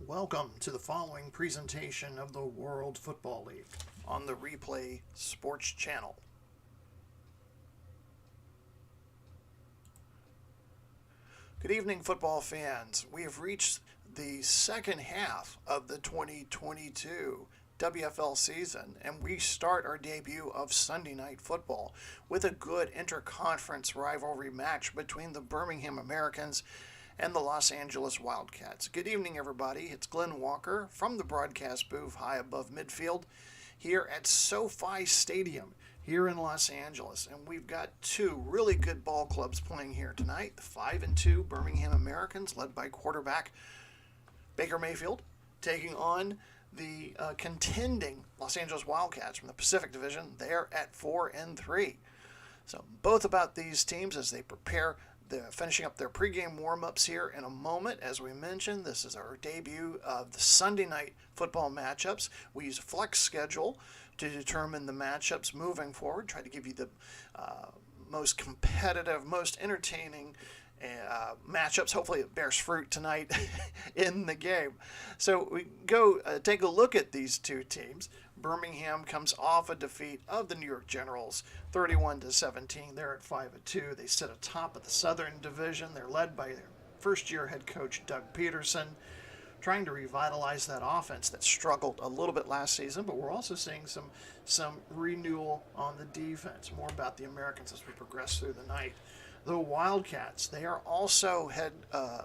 Welcome to the following presentation of the World Football League on the Replay Sports Channel. Good evening, football fans. We have reached the second half of the 2022 WFL season, and we start our debut of Sunday Night Football with a good inter-conference rivalry match between the Birmingham Americans and the Los Angeles Wildcats. Good evening, everybody. It's Glenn Walker from the broadcast booth high above midfield here at SoFi Stadium here in Los Angeles. And we've got two really good ball clubs playing here tonight. The 5-2 Birmingham Americans, led by quarterback Baker Mayfield, taking on the contending Los Angeles Wildcats from the Pacific Division. They're at 4-3. So both about these teams as they prepare. They're finishing up their pregame warm-ups here in a moment. As we mentioned, this is our debut of the Sunday night football matchups. We use a flex schedule to determine the matchups moving forward, try to give you the most competitive, most entertaining matchups. Hopefully it bears fruit tonight in the game. So we go take a look at these two teams. Birmingham comes off a defeat of the New York Generals, 31-17. They're at 5-2. They sit atop of the Southern Division. They're led by their first-year head coach Doug Peterson, trying to revitalize that offense that struggled a little bit last season. But we're also seeing some renewal on the defense. More about the Americans as we progress through the night. The Wildcats, they are also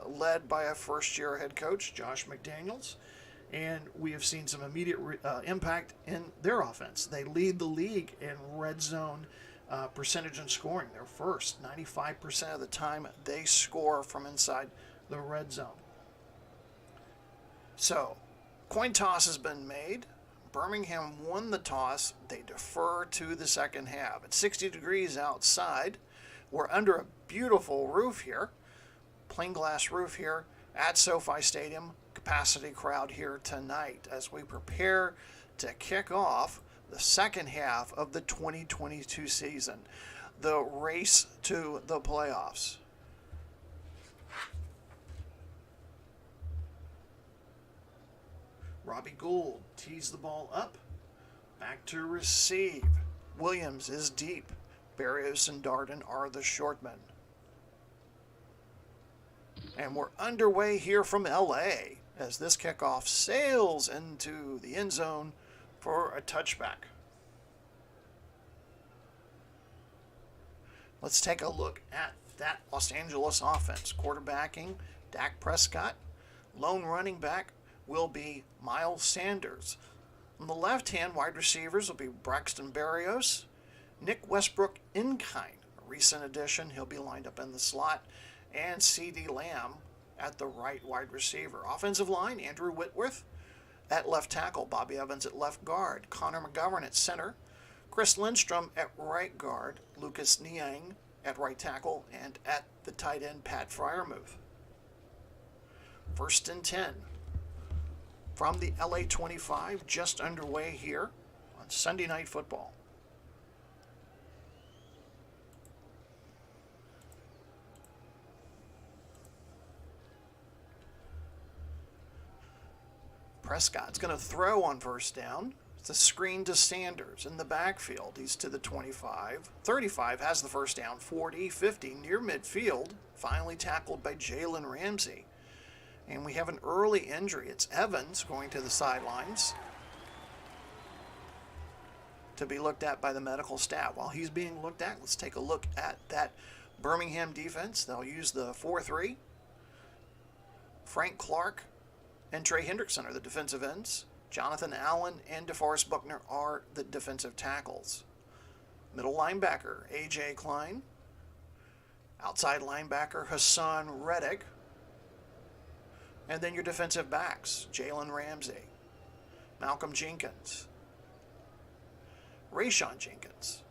led by a first-year head coach, Josh McDaniels. And we have seen some immediate impact in their offense. They lead the league in red zone percentage and scoring. They're first. 95% of the time they score from inside the red zone. So, coin toss has been made. Birmingham won the toss. They defer to the second half. It's 60 degrees outside. We're under a beautiful roof here, plain glass roof here at SoFi Stadium. Capacity crowd here tonight as we prepare to kick off the second half of the 2022 season, the race to the playoffs. Robbie Gould tees the ball up, back to receive. Williams is deep. Barrios and Darden are the shortmen. And we're underway here from LA as this kickoff sails into the end zone for a touchback. Let's take a look at that Los Angeles offense. Quarterbacking, Dak Prescott. Lone running back will be Miles Sanders. On the left hand, wide receivers will be Braxton Berrios. Nick Westbrook in-kind, a recent addition. He'll be lined up in the slot. And CeeDee Lamb at the right wide receiver. Offensive line, Andrew Whitworth at left tackle. Bobby Evans at left guard. Connor McGovern at center. Chris Lindstrom at right guard. Lucas Niang at right tackle. And at the tight end, Pat Freiermuth. 1st and 10 from the LA 25, just underway here on Sunday Night Football. Prescott's going to throw on first down. It's a screen to Sanders in the backfield. He's to the 25. 35 has the first down. 40, 50 near midfield. Finally tackled by Jalen Ramsey. And we have an early injury. It's Evans going to the sidelines to be looked at by the medical staff. While he's being looked at, let's take a look at that Birmingham defense. They'll use the 4-3. Frank Clark and Trey Hendrickson are the defensive ends. Jonathan Allen and DeForest Buckner are the defensive tackles. Middle linebacker, A.J. Klein. Outside linebacker, Hassan Reddick. And then your defensive backs, Jalen Ramsey, Malcolm Jenkins, Rayshon Jenkins,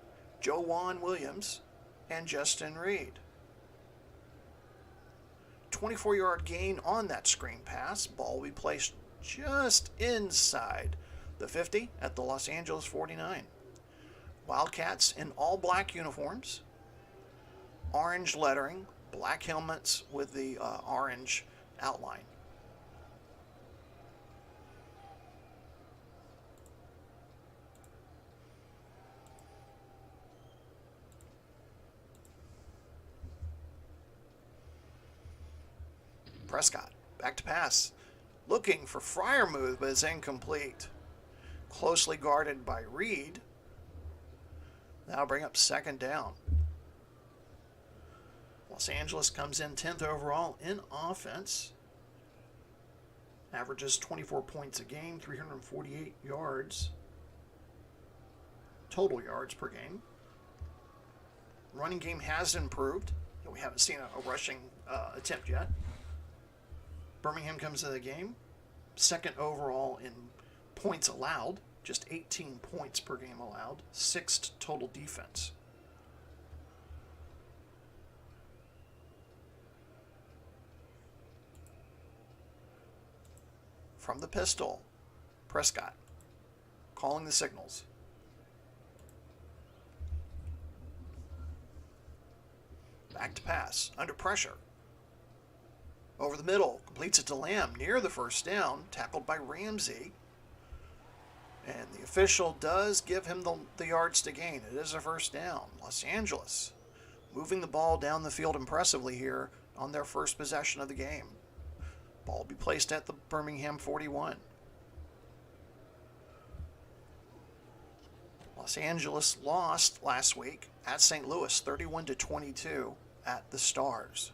Joejuan Williams, and Justin Reed. 24-yard gain on that screen pass. Ball will be placed just inside the 50 at the Los Angeles 49. Wildcats in all black uniforms, orange lettering, black helmets with the orange outline. Prescott, back to pass. Looking for Freiermuth, but it's incomplete. Closely guarded by Reed. That'll bring up second down. Los Angeles comes in 10th overall in offense. Averages 24 points a game, 348 yards. Total yards per game. Running game has improved. We haven't seen a rushing attempt yet. Birmingham comes into the game. Second overall in points allowed. Just 18 points per game allowed. Sixth total defense. From the pistol, Prescott calling the signals. Back to pass, under pressure. Over the middle, completes it to Lamb near the first down, tackled by Ramsey. And the official does give him the yards to gain. It is a first down. Los Angeles moving the ball down the field impressively here on their first possession of the game. Ball will be placed at the Birmingham 41. Los Angeles lost last week at St. Louis, 31-22 at the Stars.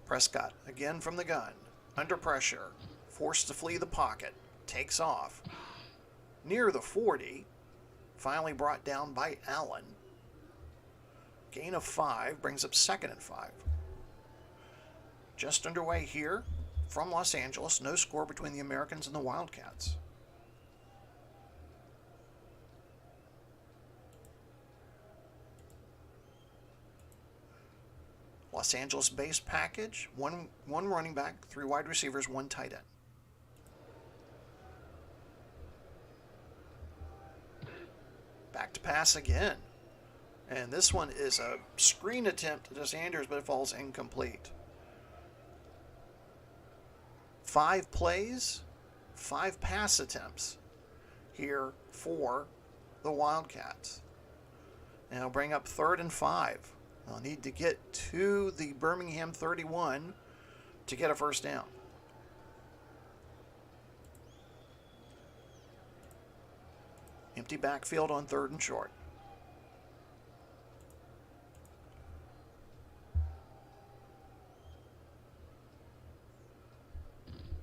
Prescott, again from the gun, under pressure, forced to flee the pocket, takes off. Near the 40, finally brought down by Allen. Gain of 5 brings up second and 5. Just underway here from Los Angeles, no score between the Americans and the Wildcats. Los Angeles base package, one running back, 3 wide receivers, 1 tight end. Back to pass again. And this one is a screen attempt to Sanders, but it falls incomplete. 5 plays, 5 pass attempts here for the Wildcats. And it'll bring up 3rd and 5. They'll need to get to the Birmingham 31 to get a first down. Empty backfield on 3rd and short.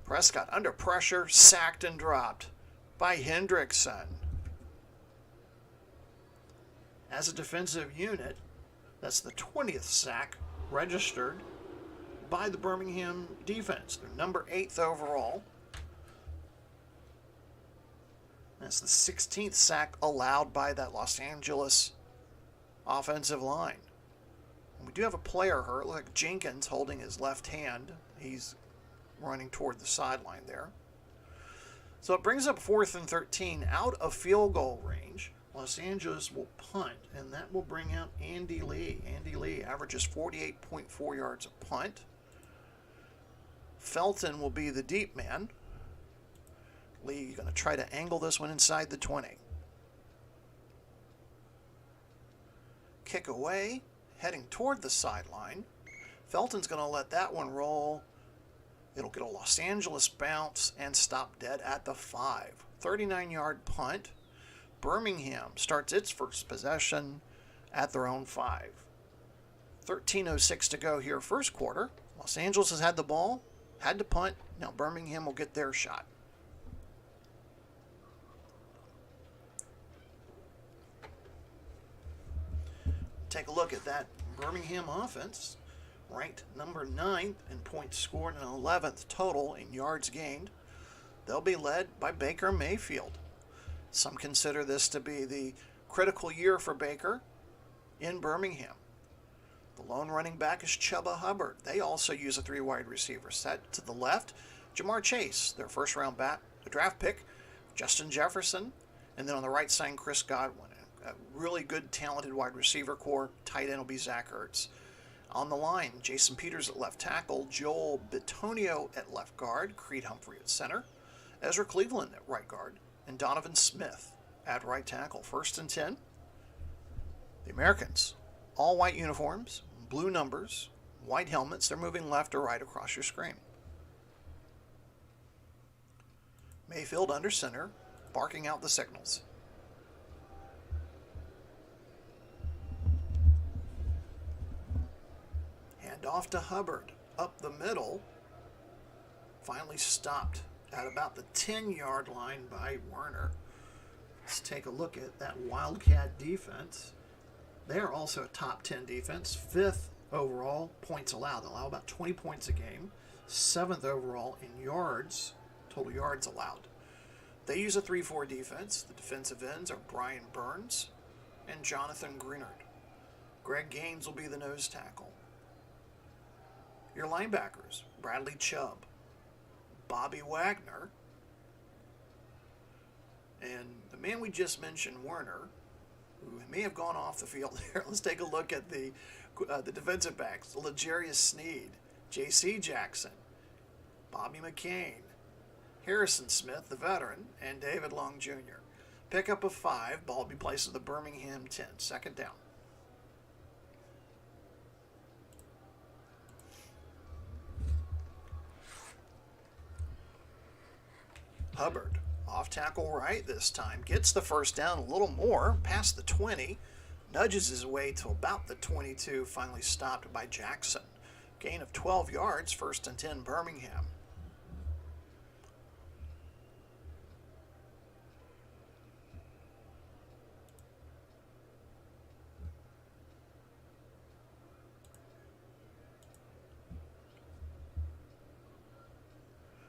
Prescott under pressure, sacked and dropped by Hendrickson. As a defensive unit, that's the 20th sack registered by the Birmingham defense. They're number 8th overall. That's the 16th sack allowed by that Los Angeles offensive line. And we do have a player hurt, like Jenkins holding his left hand. He's running toward the sideline there. So it brings up 4th and 13 out of field goal range. Los Angeles will punt, and that will bring out Andy Lee. Andy Lee averages 48.4 yards a punt. Felton will be the deep man. Lee going to try to angle this one inside the 20. Kick away, heading toward the sideline. Felton's going to let that one roll. It'll get a Los Angeles bounce and stop dead at the 5. 39-yard punt. Birmingham starts its first possession at their own 5. 13:06 to go here, first quarter. Los Angeles has had the ball, had to punt. Now Birmingham will get their shot. Take a look at that Birmingham offense, ranked number 9th in points scored and 11th total in yards gained. They'll be led by Baker Mayfield. Some consider this to be the critical year for Baker in Birmingham. The lone running back is Chuba Hubbard. They also use a 3 wide receiver set. To the left, Jamar Chase, their first round draft pick, Justin Jefferson, and then on the right side, Chris Godwin. A really good, talented wide receiver core. Tight end will be Zach Ertz. On the line, Jason Peters at left tackle, Joel Bitonio at left guard, Creed Humphrey at center, Ezra Cleveland at right guard, and Donovan Smith at right tackle. 1st and 10. The Americans, all white uniforms, blue numbers, white helmets. They're moving left or right across your screen. Mayfield under center, barking out the signals. Hand off to Hubbard, up the middle. Finally stopped at about the 10-yard line by Werner. Let's take a look at that Wildcat defense. They're also a top 10 defense. 5th overall points allowed. They allow about 20 points a game. 7th overall in yards, total yards allowed. They use a 3-4 defense. The defensive ends are Brian Burns and Jonathan Greenard. Greg Gaines will be the nose tackle. Your linebackers, Bradley Chubb, Bobby Wagner, and the man we just mentioned, Werner, who may have gone off the field there. Let's take a look at the defensive backs. L'Jarius Sneed, J.C. Jackson, Bobby McCain, Harrison Smith, the veteran, and David Long Jr. Pickup of 5. Ball will be placed at the Birmingham 10. 2nd down. Hubbard, off tackle right this time, gets the 1st down a little more, past the 20, nudges his way to about the 22, finally stopped by Jackson. Gain of 12 yards, 1st and 10 Birmingham.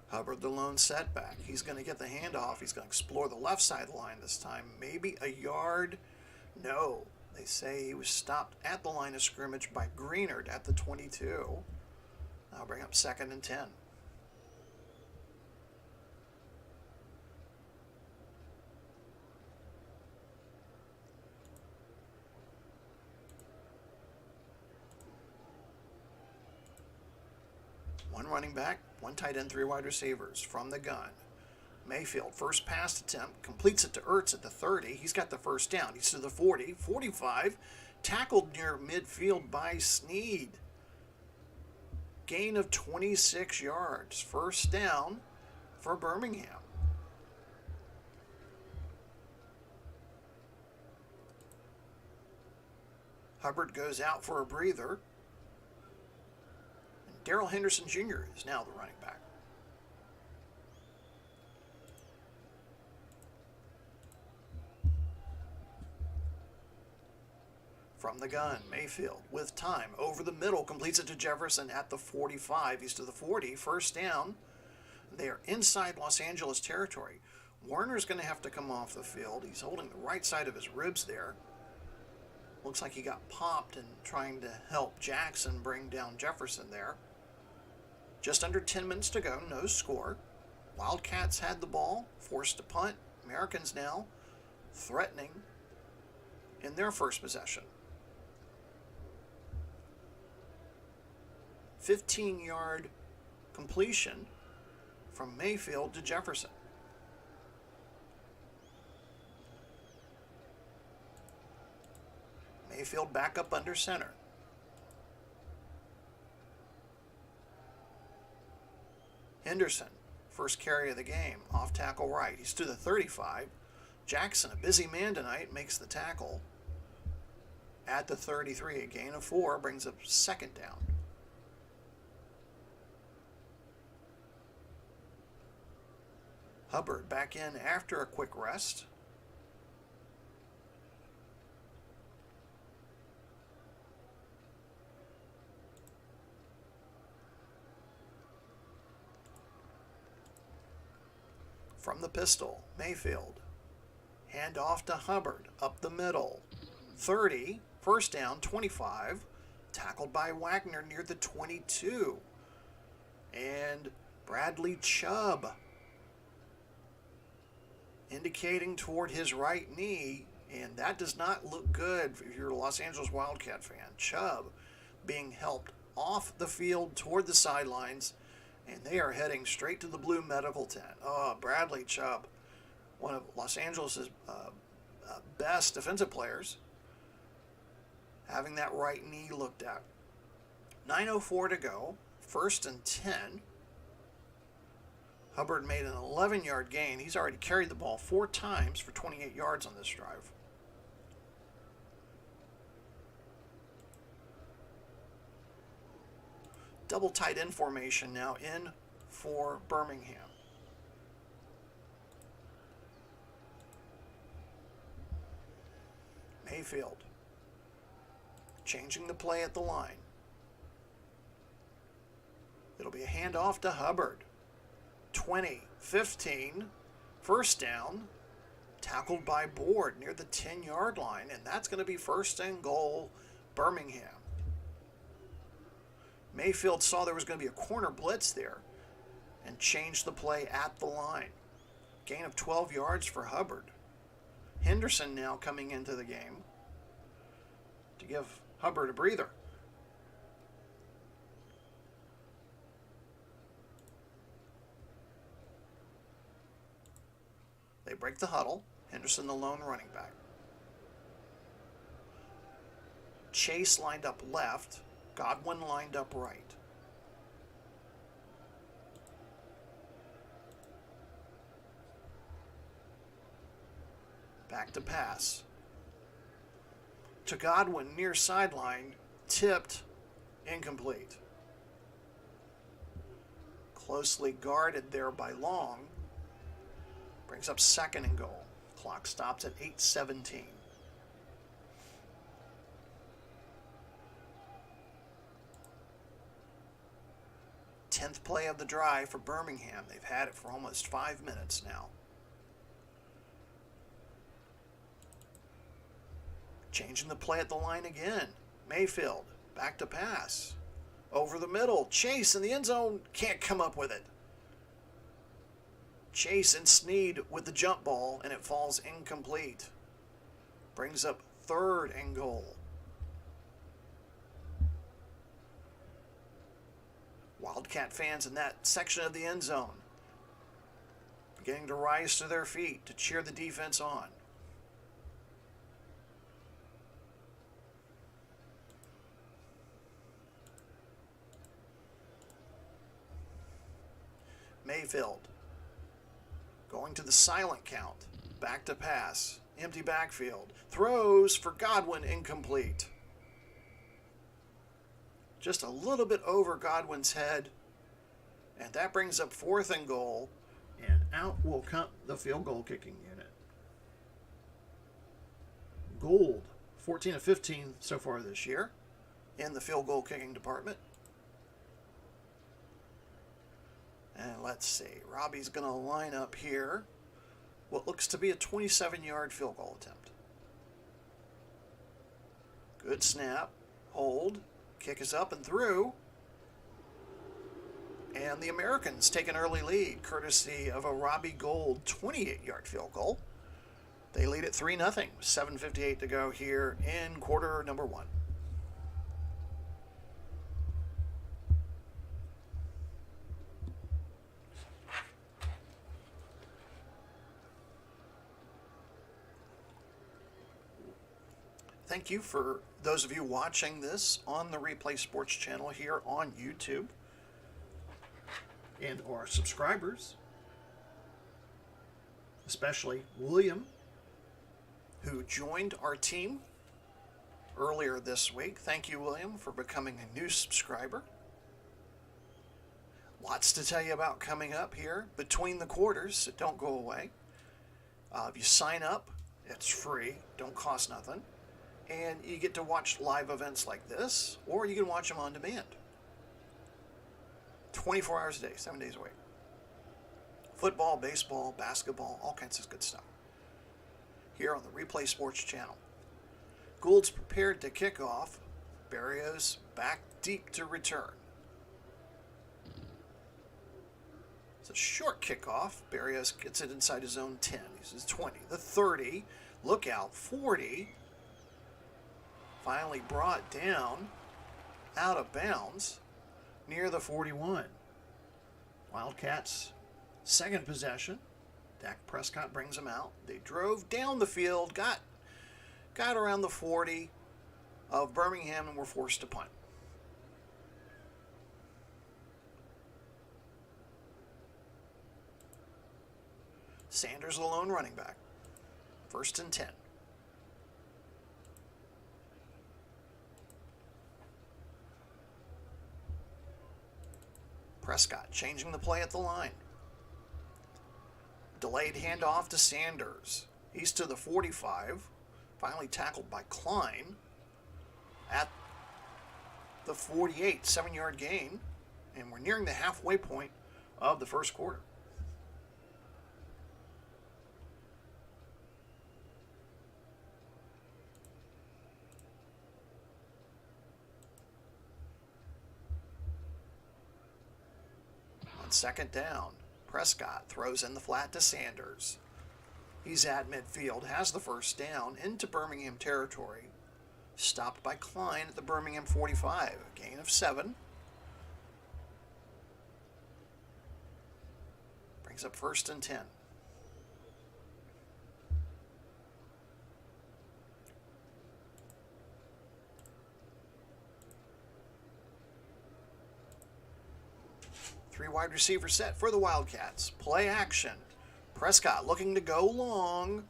Hubbard, the lone setback. He's going to get the handoff. He's going to explore the left side line this time. Maybe a yard. No. They say he was stopped at the line of scrimmage by Greenard at the 22. I'll bring up 2nd and 10. One running back, 1 tight end, 3 wide receivers from the gun. Mayfield, first pass attempt, completes it to Ertz at the 30. He's got the 1st down. He's to the 40, 45, tackled near midfield by Sneed. Gain of 26 yards. 1st down for Birmingham. Hubbard goes out for a breather. Darrell Henderson Jr. is now the running back. From the gun, Mayfield with time over the middle, completes it to Jefferson at the 45. He's to the 40, 1st down. They are inside Los Angeles territory. Werner's going to have to come off the field. He's holding the right side of his ribs there. Looks like he got popped and trying to help Jackson bring down Jefferson there. Just under 10 minutes to go, no score. Wildcats had the ball, forced to punt. Americans now threatening in their first possession. 15-yard completion from Mayfield to Jefferson. Mayfield back up under center. Henderson, first carry of the game, off tackle right. He's to the 35. Jackson, a busy man tonight, makes the tackle at the 33. A gain of 4 brings up 2nd down. Hubbard back in after a quick rest. From the pistol, Mayfield. Hand off to Hubbard, up the middle. 30, 1st down, 25. Tackled by Wagner near the 22. And Bradley Chubb indicating toward his right knee, and that does not look good if you're a Los Angeles Wildcat fan. Chubb being helped off the field toward the sidelines And they are heading straight to the blue medical tent. Oh, Bradley Chubb, one of Los Angeles' best defensive players, having that right knee looked at. 9:04 to go, 1st and 10. Hubbard made an 11-yard gain. He's already carried the ball 4 times for 28 yards on this drive. Double tight end formation now in for Birmingham. Mayfield changing the play at the line. It'll be a handoff to Hubbard. 20, 15, 1st down, tackled by Board near the 10-yard line, and that's going to be 1st and goal, Birmingham. Mayfield saw there was going to be a corner blitz there and changed the play at the line. Gain of 12 yards for Hubbard. Henderson now coming into the game to give Hubbard a breather. They break the huddle. Henderson the lone running back. Chase lined up left. Godwin lined up right. Back to pass. To Godwin near sideline. Tipped. Incomplete. Closely guarded there by Long. Brings up 2nd and goal. Clock stops at 8:17. 10th play of the drive for Birmingham. They've had it for almost 5 minutes now. Changing the play at the line again. Mayfield, back to pass. Over the middle. Chase in the end zone. Can't come up with it. Chase and Snead with the jump ball, and it falls incomplete. Brings up 3rd and goal. Wildcat fans in that section of the end zone beginning to rise to their feet to cheer the defense on. Mayfield going to the silent count. Back to pass. Empty backfield. Throws for Godwin, incomplete. Just a little bit over Godwin's head. And that brings up 4th and goal. And out will come the field goal kicking unit. Gould, 14 of 15 so far this year in the field goal kicking department. And let's see, Robbie's going to line up here what looks to be a 27-yard field goal attempt. Good snap, hold, kick is up and through. And the Americans take an early lead, courtesy of a Robbie Gould 28-yard field goal. They lead at 3-0, 7:58 to go here in quarter number 1. Thank you for those of you watching this on the Replay Sports channel here on YouTube, and our subscribers, especially William, who joined our team earlier this week. Thank you, William, for becoming a new subscriber. Lots to tell you about coming up here between the quarters, so don't go away. If you sign up, it's free, don't cost nothing. And you get to watch live events like this, or you can watch them on demand. 24 hours a day, 7 days a week. Football, baseball, basketball, all kinds of good stuff. Here on the Replay Sports channel. Gould's prepared to kick off. Barrios back deep to return. It's a short kickoff. Barrios gets it inside his own 10. This is 20. The 30. Look out. 40. Finally brought down out of bounds near the 41. Wildcats, second possession. Dak Prescott brings them out. They drove down the field, got around the 40 of Birmingham, and were forced to punt. Sanders, the lone running back. 1st and 10. Prescott changing the play at the line. Delayed handoff to Sanders. He's to the 45. Finally tackled by Klein at the 48. 7-yard gain. And we're nearing the halfway point of the first quarter. On second down, Prescott throws in the flat to Sanders. He's at midfield, has the first down into Birmingham territory. Stopped by Klein at the Birmingham 45. A gain of 7. Brings up 1st and 10. Three wide receiver set for the Wildcats. Play action. Prescott looking to go long.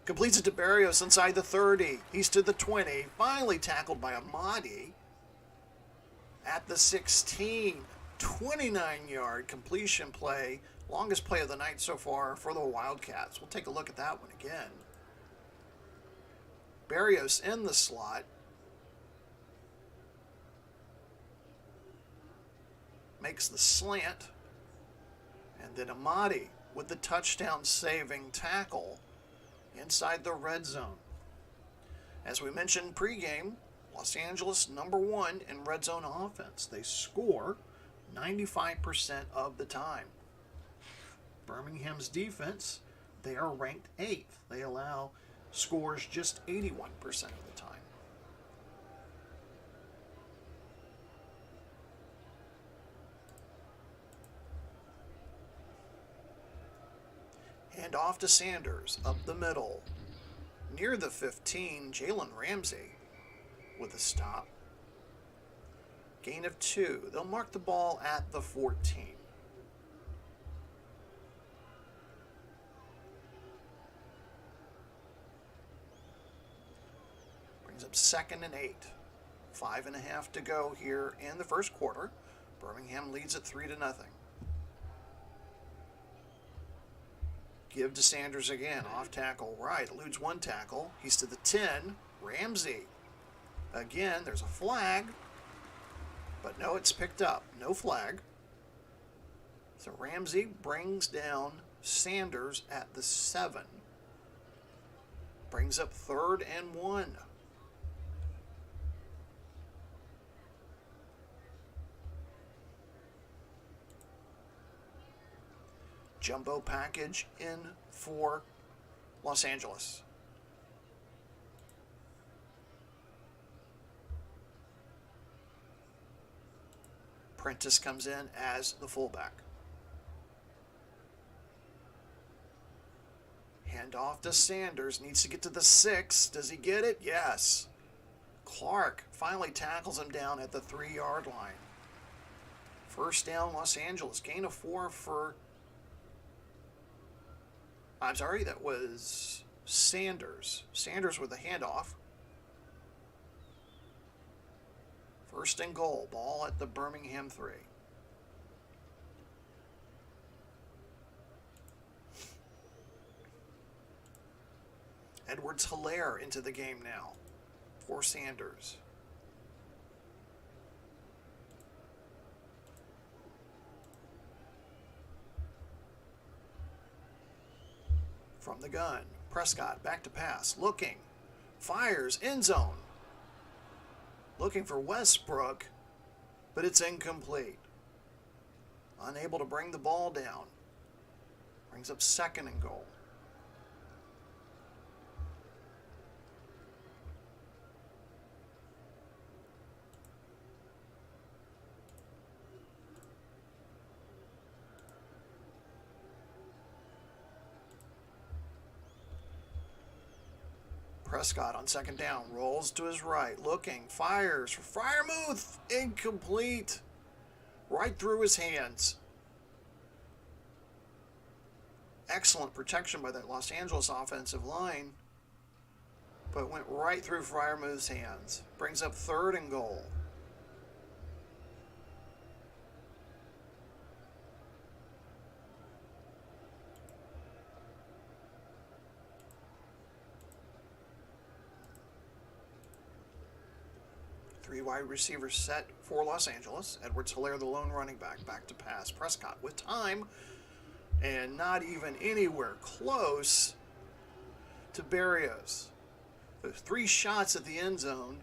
Completes it to Barrios inside the 30. He's to the 20. Finally tackled by Amadi at the 16. 29-yard completion play. Longest play of the night so far for the Wildcats. We'll take a look at that one again. Barrios in the slot. Makes the slant. And then Amadi with the touchdown-saving tackle inside the red zone. As we mentioned pregame, Los Angeles #1 in red zone offense. They score 95% of the time. Birmingham's defense, they are ranked 8th. They allow scores just 81% of the time. Hand off to Sanders, up the middle. Near the 15, Jalen Ramsey with a stop. Gain of 2. They'll mark the ball at the 14. Brings up 2nd and 8. 5.5 to go here in the first quarter. Birmingham leads at 3-0. Give to Sanders again. Off tackle right. Eludes one tackle. He's to the 10. Ramsey. Again, there's a flag. But no, it's picked up. No flag. So Ramsey brings down Sanders at the 7. Brings up 3rd and 1. Jumbo package in for Los Angeles. Prentice comes in as the fullback. Hand off to Sanders. Needs to get to the 6. Does he get it? Yes. Clark finally tackles him down at the 3-yard line. First down, Los Angeles. Gain of 4 for... I'm sorry, that was Sanders. Sanders with the handoff. 1st and goal. Ball at the Birmingham 3. Edwards-Hilaire into the game now for Sanders. From the gun, Prescott back to pass, looking, fires, end zone. Looking for Westbrook, but it's incomplete. Unable to bring the ball down. Brings up 2nd and goal. Prescott on second down, rolls to his right, looking, fires for Freiermuth, incomplete, right through his hands. Excellent protection by that Los Angeles offensive line, but went right through Freiermuth's hands. Brings up 3rd and goal. Three wide receivers set for Los Angeles. Edwards-Helaire, the lone running back to pass. Prescott with time and not even anywhere close to Berrios. There's 3 shots at the end zone,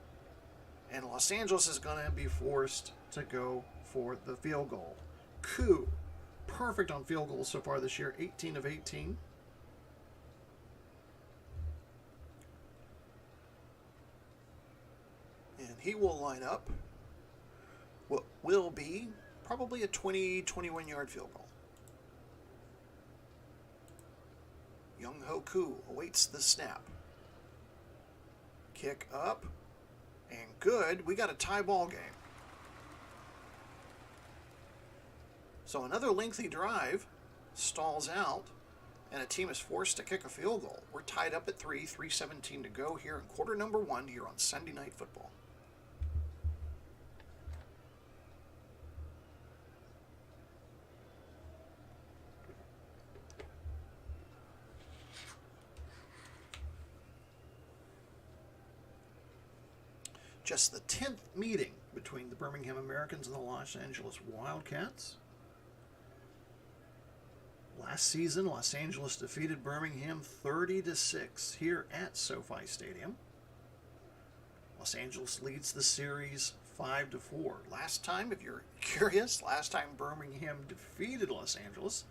and Los Angeles is going to be forced to go for the field goal. Koo, perfect on field goals so far this year, 18 of 18. And he will line up what will be probably a 20-21 yard field goal. Young-Ho Koo awaits the snap. Kick up, and good. We got a tie ball game. So another lengthy drive stalls out, and a team is forced to kick a field goal. We're tied up at 3:17 to go here in quarter number 1 here on Sunday Night Football. Just the 10th meeting between the Birmingham Americans and the Los Angeles Wildcats. Last season, Los Angeles defeated Birmingham 30-6 here at SoFi Stadium. Los Angeles leads the series 5-4. Last time, if you're curious, last time Birmingham defeated Los Angeles,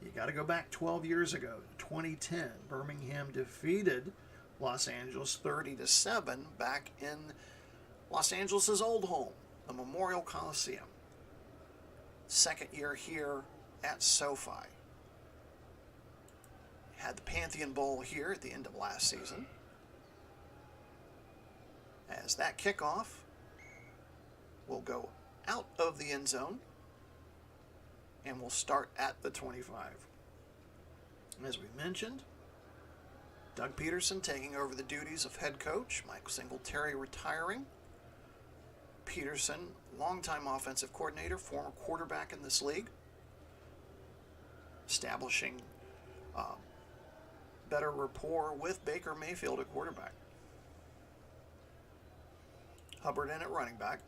you got to go back 12 years ago, 2010. Birmingham defeated Los Angeles 30-7 back in Los Angeles' old home, the Memorial Coliseum. Second year here at SoFi. Had the Pantheon Bowl here at the end of last season. As that kickoff will go out of the end zone and will start at the 25. As we mentioned, Doug Peterson taking over the duties of head coach, Mike Singletary retiring. Peterson, longtime offensive coordinator, former quarterback in this league, establishing better rapport with Baker Mayfield at quarterback. Hubbard in at running back.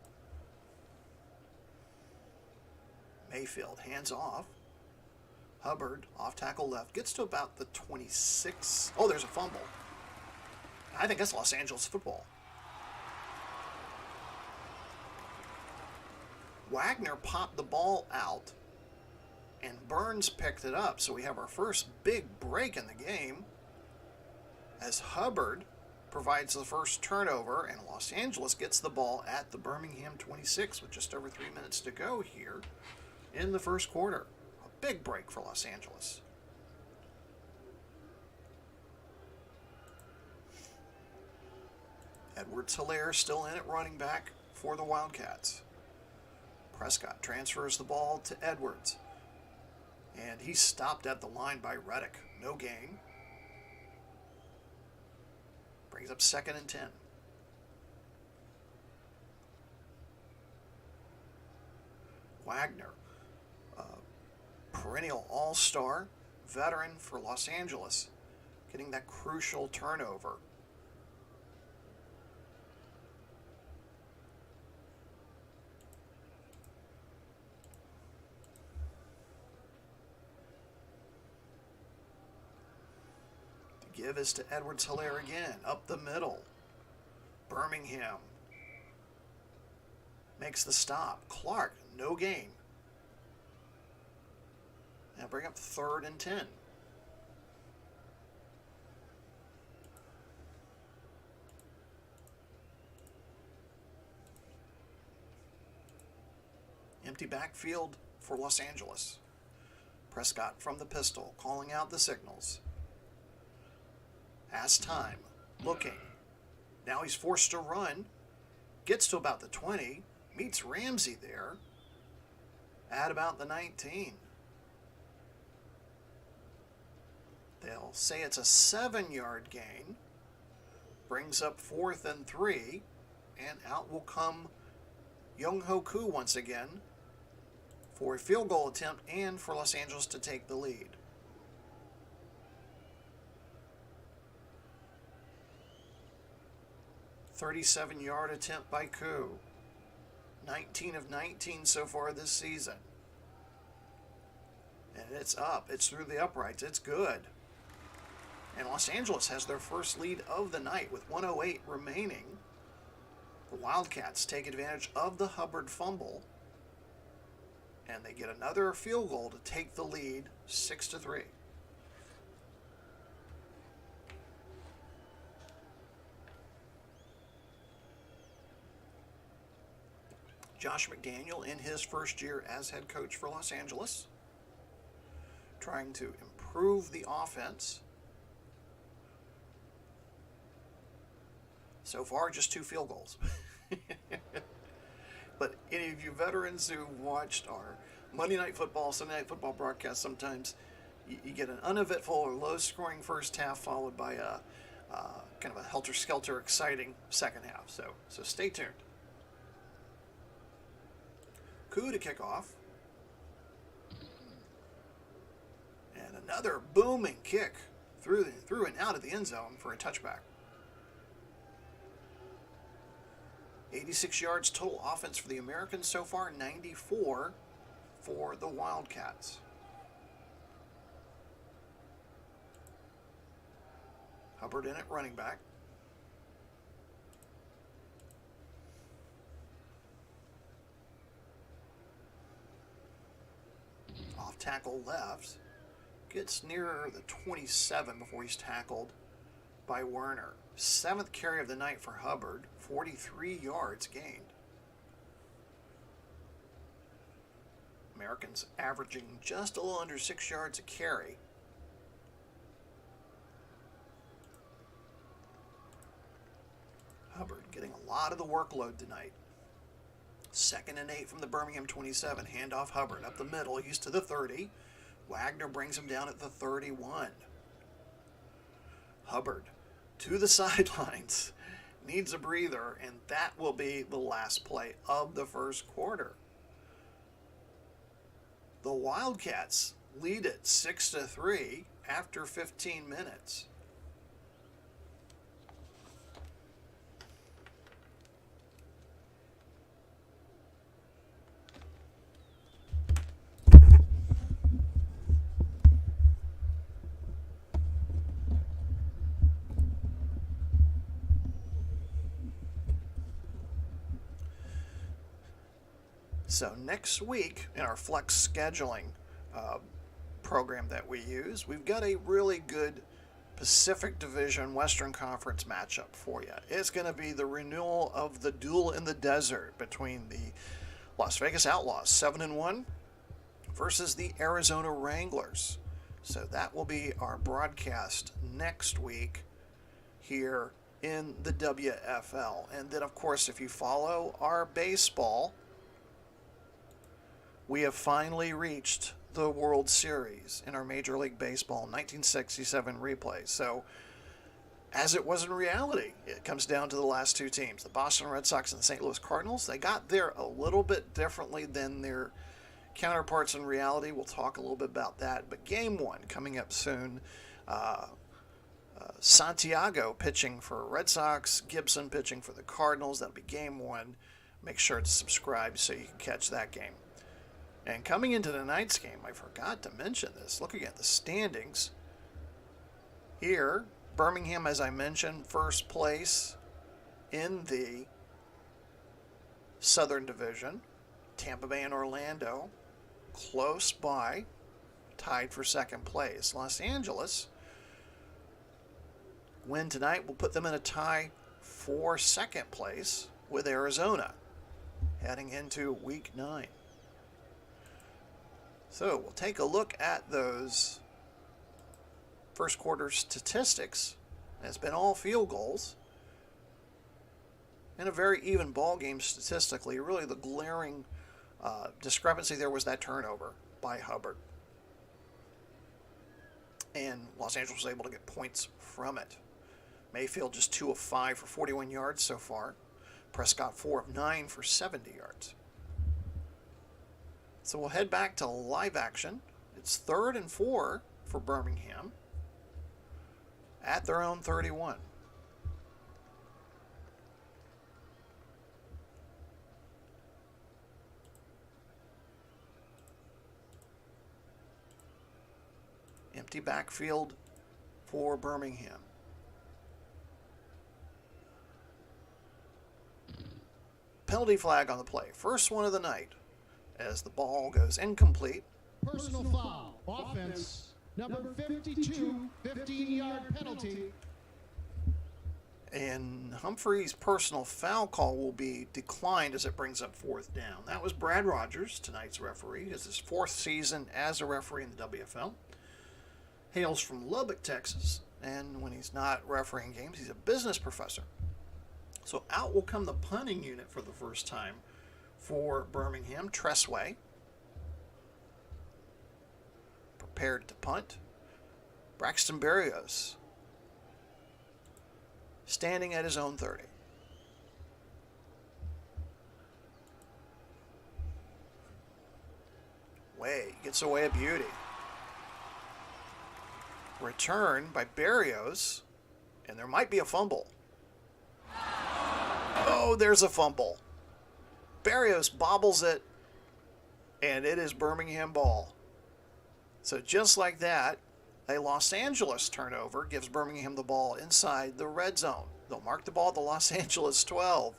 Mayfield hands off. Hubbard off tackle left, gets to about the 26. Oh, there's a fumble. I think that's Los Angeles football. Wagner popped the ball out, and Burns picked it up. So we have our first big break in the game as Hubbard provides the first turnover, and Los Angeles gets the ball at the Birmingham 26 with just over 3 minutes to go here in the first quarter. A big break for Los Angeles. Edwards-Helaire still in at running back for the Wildcats. Prescott transfers the ball to Edwards, and he's stopped at the line by Reddick. No gain. Brings up 2nd and 10. Wagner, perennial all-star veteran for Los Angeles, getting that crucial turnover. Give is to Edwards-Helaire again, up the middle. Birmingham makes the stop. Clark, no gain. Now bring up 3rd and 10. Empty backfield for Los Angeles. Prescott from the pistol, calling out the signals. Has time. looking. Now he's forced to run. Gets to about the 20. Meets Ramsey there at about the 19. They'll say it's a 7-yard gain. Brings up 4th and 3. And out will come Young-Ho Koo once again for a field goal attempt and for Los Angeles to take the lead. "37-yard attempt by Koo. 19 of 19 so far this season. And it's up. It's through the uprights. It's good. And Los Angeles has their first lead of the night with 1:08 remaining. The Wildcats take advantage of the Hubbard fumble. And they get another field goal to take the lead 6-3. Josh McDaniel in his first year as head coach for Los Angeles, trying to improve the offense. So far, just 2 field goals. But any of you veterans who watched our Monday Night Football, Sunday Night Football broadcast, sometimes you get an uneventful or low-scoring first half followed by a kind of a helter-skelter, exciting second half. So stay tuned. Koo to kick off. And another booming kick through and out of the end zone for a touchback. 86 yards total offense for the Americans so far, 94 for the Wildcats. Hubbard in at running back. Off tackle left. Gets near the 27 before he's tackled by Werner. 7th carry of the night for Hubbard. 43 yards gained. Americans averaging just a little under 6 yards a carry. Hubbard getting a lot of the workload tonight. 2nd and 8 from the Birmingham 27. Handoff Hubbard up the middle. He's to the 30. Wagner brings him down at the 31. Hubbard to the sidelines. Needs a breather, and that will be the last play of the first quarter. The Wildcats lead it 6-3 after 15 minutes. So next week in our flex scheduling program that we use, we've got a really good Pacific Division Western Conference matchup for you. It's going to be the renewal of the duel in the desert between the Las Vegas Outlaws, 7-1, versus the Arizona Wranglers. So that will be our broadcast next week here in the WFL. And then, of course, if you follow our baseball, we have finally reached the World Series in our Major League Baseball 1967 replay. So, as it was in reality, it comes down to the last 2 teams, the Boston Red Sox and the St. Louis Cardinals. They got there a little bit differently than their counterparts in reality. We'll talk a little bit about that. But Game 1 coming up soon. Santiago pitching for Red Sox, Gibson pitching for the Cardinals. That'll be Game 1. Make sure to subscribe so you can catch that game. And coming into tonight's game, I forgot to mention this. Looking at the standings here, Birmingham, as I mentioned, first place in the Southern Division. Tampa Bay and Orlando close by, tied for second place. Los Angeles, win tonight will put them in a tie for second place with Arizona heading into Week 9. So we'll take a look at those first quarter statistics It's been all field goals. And a very even ball game statistically. Really the glaring discrepancy there was that turnover by Hubbard. And Los Angeles was able to get points from it. Mayfield just 2 of 5 for 41 yards so far. Prescott 4 of 9 for 70 yards. So we'll head back to live action. It's 3rd and 4 for Birmingham at their own 31. Empty backfield for Birmingham. Penalty flag on the play. First one of the night as the ball goes incomplete. Personal foul. Offense. Number 52, 15-yard penalty. And Humphrey's personal foul call will be declined as it brings up 4th down. That was Brad Rogers, tonight's referee. It's his 4th season as a referee in the WFL. Hails from Lubbock, Texas, and when he's not refereeing games, he's a business professor. So out will come the punting unit for the first time for Birmingham. Tressway prepared to punt. Braxton Berrios standing at his own 30. Gets away a beauty. Return by Berrios, and there might be a fumble. Oh, there's a fumble. Berrios bobbles it, and it is Birmingham ball. So just like that, a Los Angeles turnover gives Birmingham the ball inside the red zone. They'll mark the ball at the Los Angeles 12.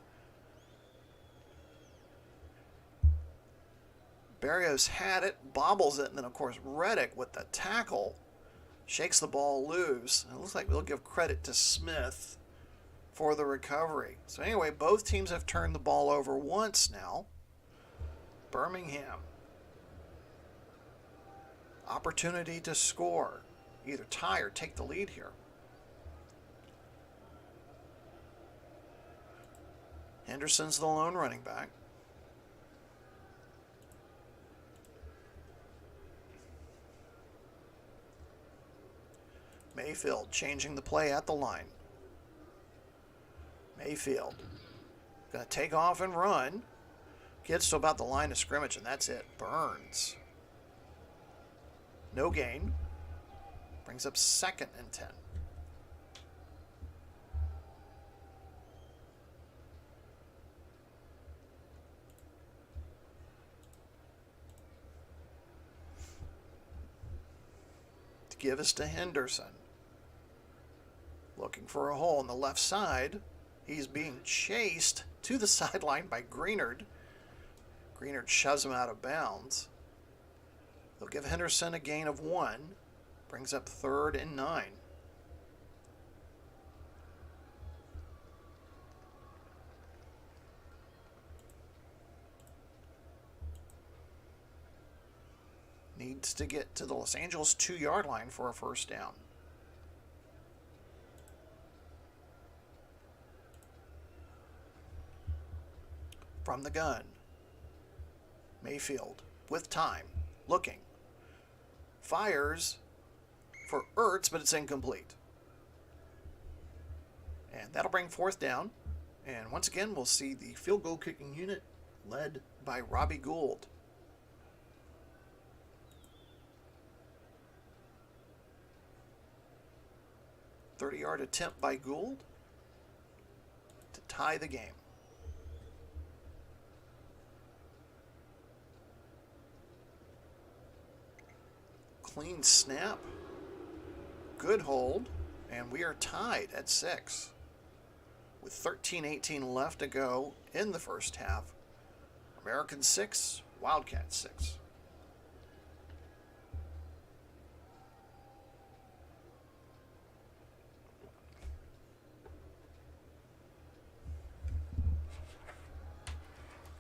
Berrios had it, bobbles it, and then, of course, Reddick with the tackle shakes the ball loose. It looks like we'll give credit to Smith for the recovery. So anyway, both teams have turned the ball over once now. Birmingham. Opportunity to score. Either tie or take the lead here. Henderson's the lone running back. Mayfield changing the play at the line. Mayfield going to take off and run. Gets to about the line of scrimmage, and that's it. Burns. No gain. Brings up 2nd and 10. To give us to Henderson. Looking for a hole on the left side. He's being chased to the sideline by Greenard. Greenard shoves him out of bounds. They'll give Henderson a gain of 1. Brings up 3rd and 9. Needs to get to the Los Angeles 2-yard line for a first down. From the gun. Mayfield with time. Looking. Fires for Ertz, but it's incomplete. And that'll bring 4th down. And once again, we'll see the field goal kicking unit led by Robbie Gould. .30-yard attempt by Gould to tie the game. Clean snap. Good hold. And we are tied at 6. With 13:18 left to go in the first half. Americans 6, Wildcats 6.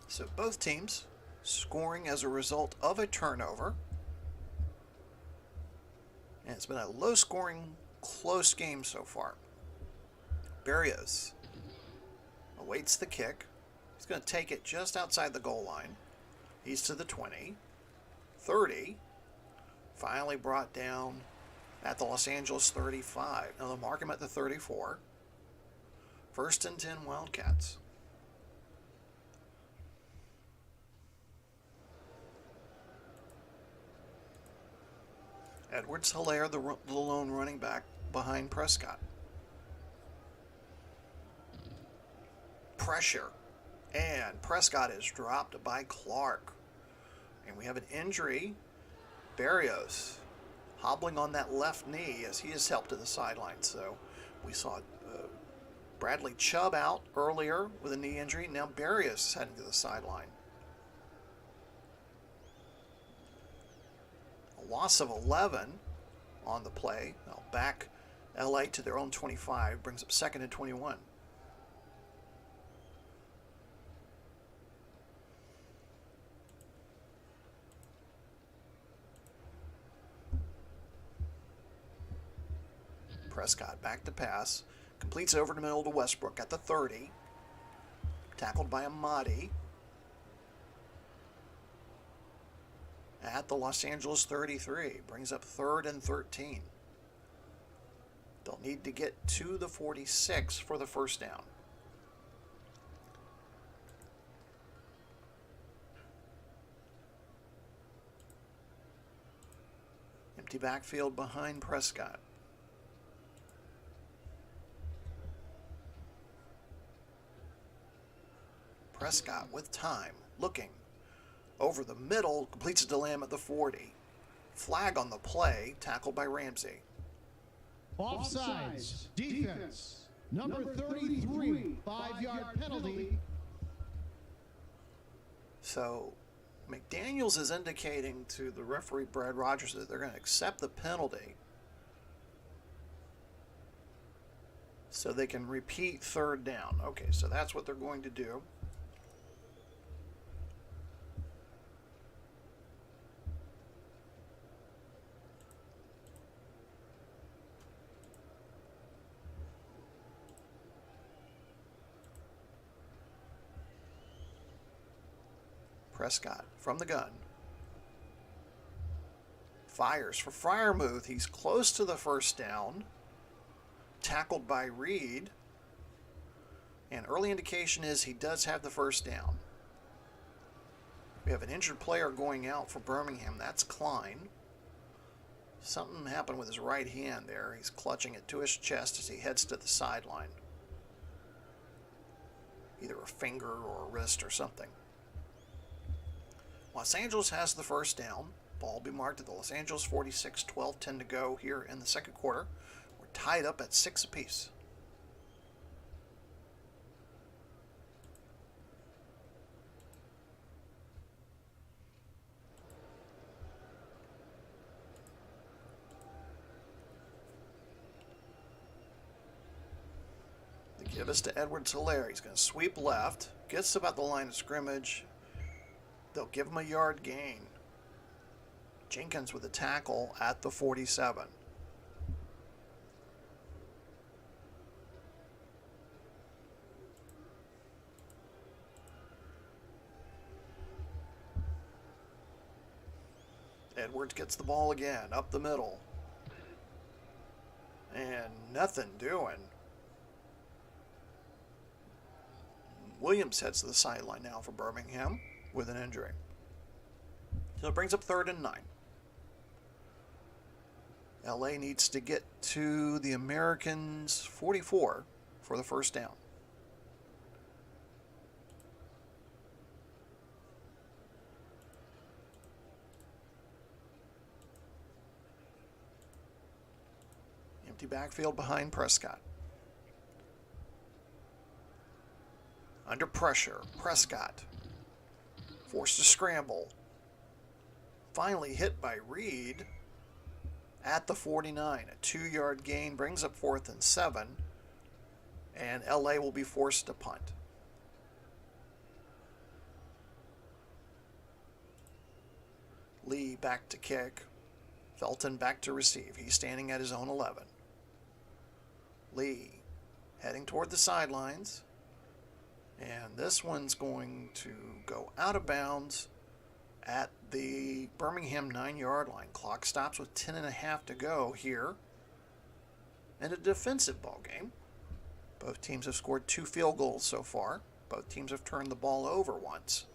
So both teams scoring as a result of a turnover. And it's been a low-scoring, close game so far. Berrios awaits the kick. He's going to take it just outside the goal line. He's to the 20, 30. Finally brought down at the Los Angeles 35. Now they'll mark him at the 34. 1st and 10 Wildcats. Edwards-Helaire, the lone running back behind Prescott. Pressure. And Prescott is dropped by Clark. And we have an injury. Berrios hobbling on that left knee as he is helped to the sideline. So we saw Bradley Chubb out earlier with a knee injury. Now Berrios is heading to the sideline. A loss of 11 on the play. Now back LA to their own 25. Brings up 2nd and 21. Prescott back to pass. Completes over the middle to Westbrook at the 30. Tackled by Amadi. At the Los Angeles 33. Brings up 3rd and 13. They'll need to get to the 46 for the first down. Empty backfield behind Prescott. Prescott with time, looking over the middle, completes it to Lamb at the 40. Flag on the play, tackled by Ramsey. Offsides, defense, number 33, 5-yard penalty. So McDaniels is indicating to the referee, Brad Rogers, that they're going to accept the penalty so they can repeat 3rd down. Okay, so that's what they're going to do. Prescott from the gun. Fires for Freiermuth. He's close to the first down. Tackled by Reed. And early indication is he does have the first down. We have an injured player going out for Birmingham. That's Klein. Something happened with his right hand there. He's clutching it to his chest as he heads to the sideline. Either a finger or a wrist or something. Los Angeles has the first down. Ball will be marked at the Los Angeles 46, 12-10 to go here in the second quarter. We're tied up at 6 apiece. They give us to Edwards-Helaire. He's going to sweep left. Gets about the line of scrimmage. They'll give him a yard gain. Jenkins with a tackle at the 47. Edwards gets the ball again, up the middle. And nothing doing. Williams heads to the sideline now for Birmingham with an injury. So it brings up 3rd and 9. LA needs to get to the Americans' 44 for the first down. Empty backfield behind Prescott. Under pressure, Prescott forced to scramble. Finally hit by Reed at the 49. A 2-yard gain brings up 4th and 7. And LA will be forced to punt. Lee back to kick. Felton back to receive. He's standing at his own 11. Lee heading toward the sidelines. And this one's going to go out of bounds at the Birmingham 9-yard line. Clock stops with 10.5 to go here in a defensive ball game. Both teams have scored 2 field goals so far. Both teams have turned the ball over once.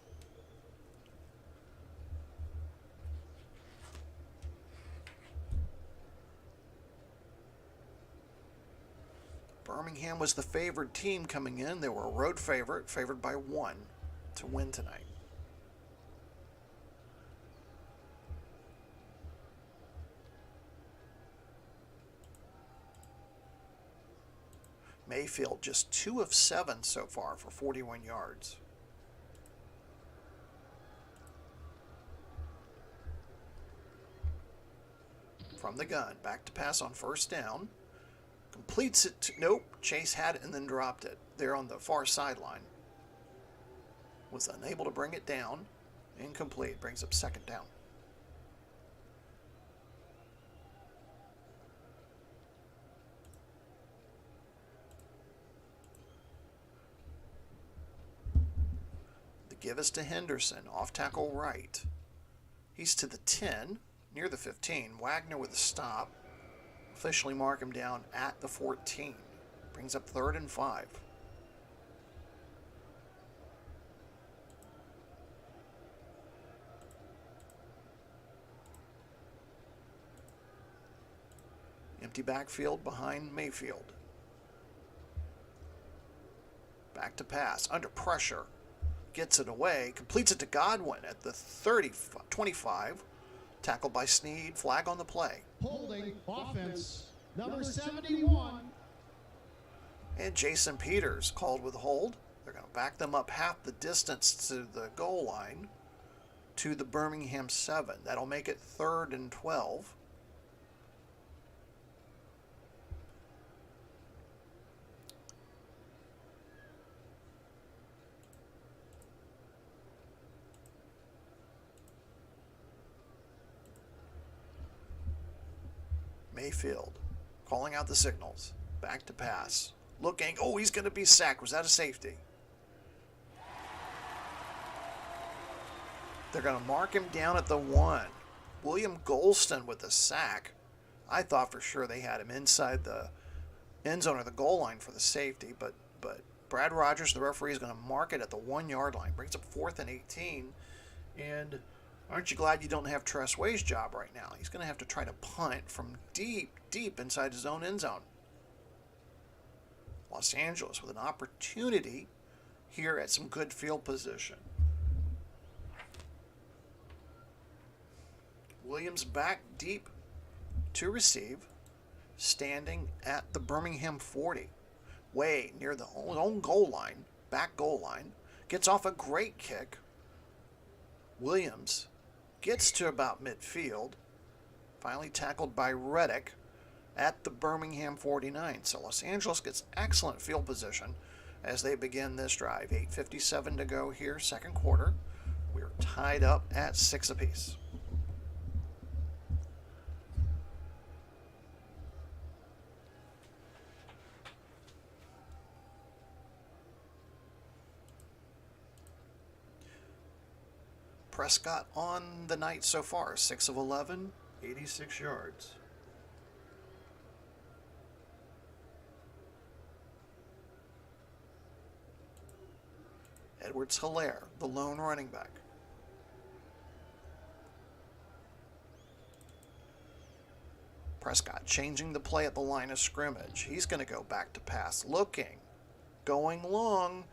Birmingham was the favored team coming in. They were a road favorite, favored by 1 to win tonight. Mayfield just 2 of 7 so far for 41 yards. From the gun, back to pass on first down. Completes it to, nope, Chase had it and then dropped it. There on the far sideline. Was unable to bring it down. Incomplete, brings up second down. The give is to Henderson, off tackle right. He's to the 10, near the 15. Wagner with a stop. Officially mark him down at the 14. Brings up 3rd and 5. Empty backfield behind Mayfield. Back to pass, under pressure. Gets it away, completes it to Godwin at the 25. Tackled by Snead, flag on the play. Holding offense, number 71. And Jason Peters called with a hold. They're going to back them up half the distance to the goal line to the Birmingham 7. That'll make it 3rd and 12. Mayfield calling out the signals. Back to pass. Looking. Oh, he's going to be sacked. Was that a safety? They're going to mark him down at the 1. William Golston with the sack. I thought for sure they had him inside the end zone or the goal line for the safety, but Brad Rogers, the referee, is going to mark it at the 1-yard line. Brings up 4th and 18. And aren't you glad you don't have Tress Way's job right now? He's going to have to try to punt from deep inside his own end zone. Los Angeles with an opportunity here at some good field position. Williams back deep to receive, standing at the Birmingham 40. Way near the own goal line, back goal line. Gets off a great kick. Williams gets to about midfield. Finally tackled by Reddick at the Birmingham 49. So Los Angeles gets excellent field position as they begin this drive. 8:57 to go here, second quarter. We're tied up at 6 apiece. Prescott on the night so far, 6 of 11, 86 yards. Edwards-Hilaire, the lone running back. Prescott changing the play at the line of scrimmage. He's going to go back to pass, looking, going long.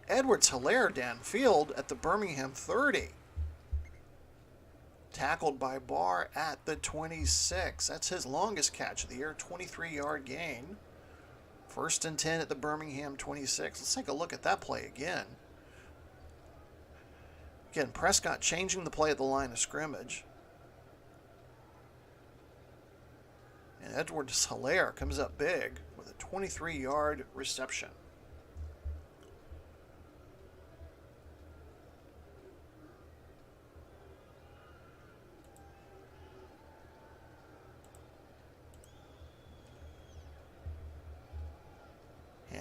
Edwards-Hilaire downfield at the Birmingham 30. Tackled by Barr at the 26. That's his longest catch of the year, 23-yard gain. 1st and 10 at the Birmingham 26. Let's take a look at that play again. Again, Prescott changing the play at the line of scrimmage. And Edwards-Hilaire comes up big with a 23-yard reception.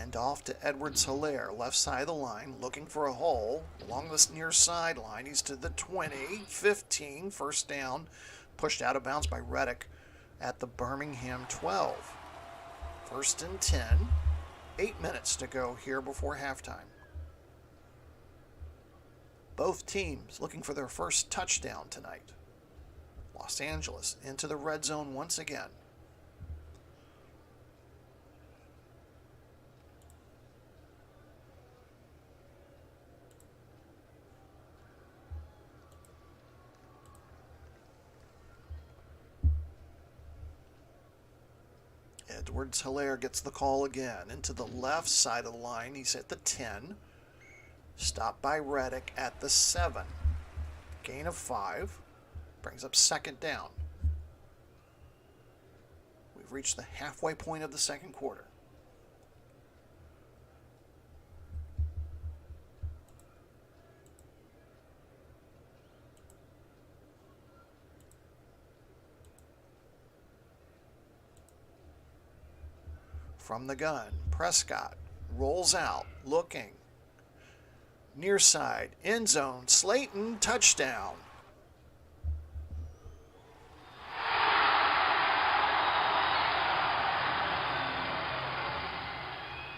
Hand off to Edwards-Hilaire, left side of the line, looking for a hole. Along this near sideline, he's to the 20, 15, first down. Pushed out of bounds by Reddick at the Birmingham 12. 1st and 10. 8 minutes to go here before halftime. Both teams looking for their first touchdown tonight. Los Angeles into the red zone once again. Edwards-Hilaire gets the call again. Into the left side of the line. He's at the 10. Stopped by Reddick at the 7. Gain of 5. Brings up 2nd down. We've reached the halfway point of the second quarter. From the gun, Prescott rolls out, looking. Near side, end zone, Slayton, touchdown.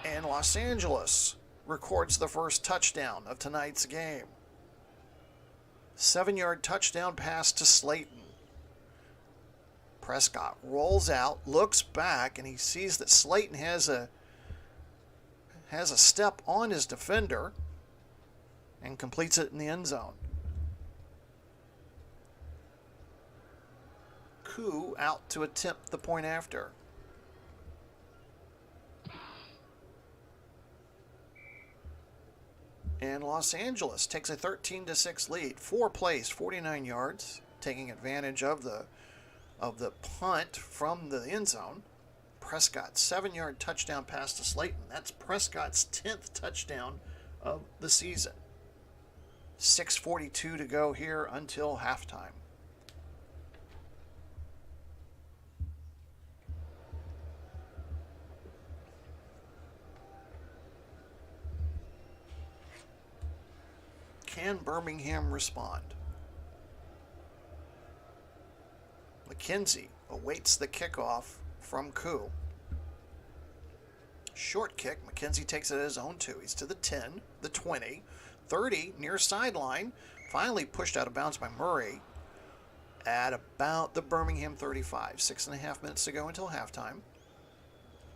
And Los Angeles records the first touchdown of tonight's game. 7-yard touchdown pass to Slayton. Prescott rolls out, looks back, and he sees that Slayton has a step on his defender and completes it in the end zone. Koo out to attempt the point after. And Los Angeles takes a 13-6 lead. 4 plays, 49 yards, taking advantage of the punt from the end zone. Prescott, 7-yard touchdown pass to Slayton. That's Prescott's 10th touchdown of the season. 6:42 to go here until halftime. Can Birmingham respond? McKenzie awaits the kickoff from Koo. Short kick. McKenzie takes it at his own 2. He's to the 10, the 20, 30, near sideline. Finally pushed out of bounds by Murray at about the Birmingham 35. 6.5 minutes to go until halftime.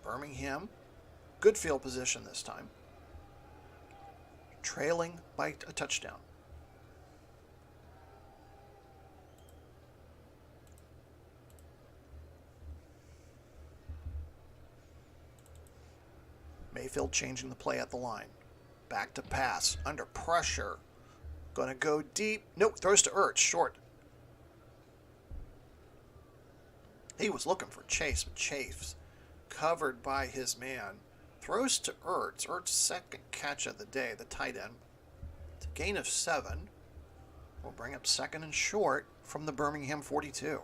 Birmingham, good field position this time. Trailing by a touchdown. Mayfield changing the play at the line. Back to pass. Under pressure. Going to go deep. Nope. Throws to Ertz. Short. He was looking for Chase, but Chase covered by his man. Throws to Ertz. Ertz's second catch of the day, the tight end. It's a gain of 7. We'll bring up 2nd and short from the Birmingham 42.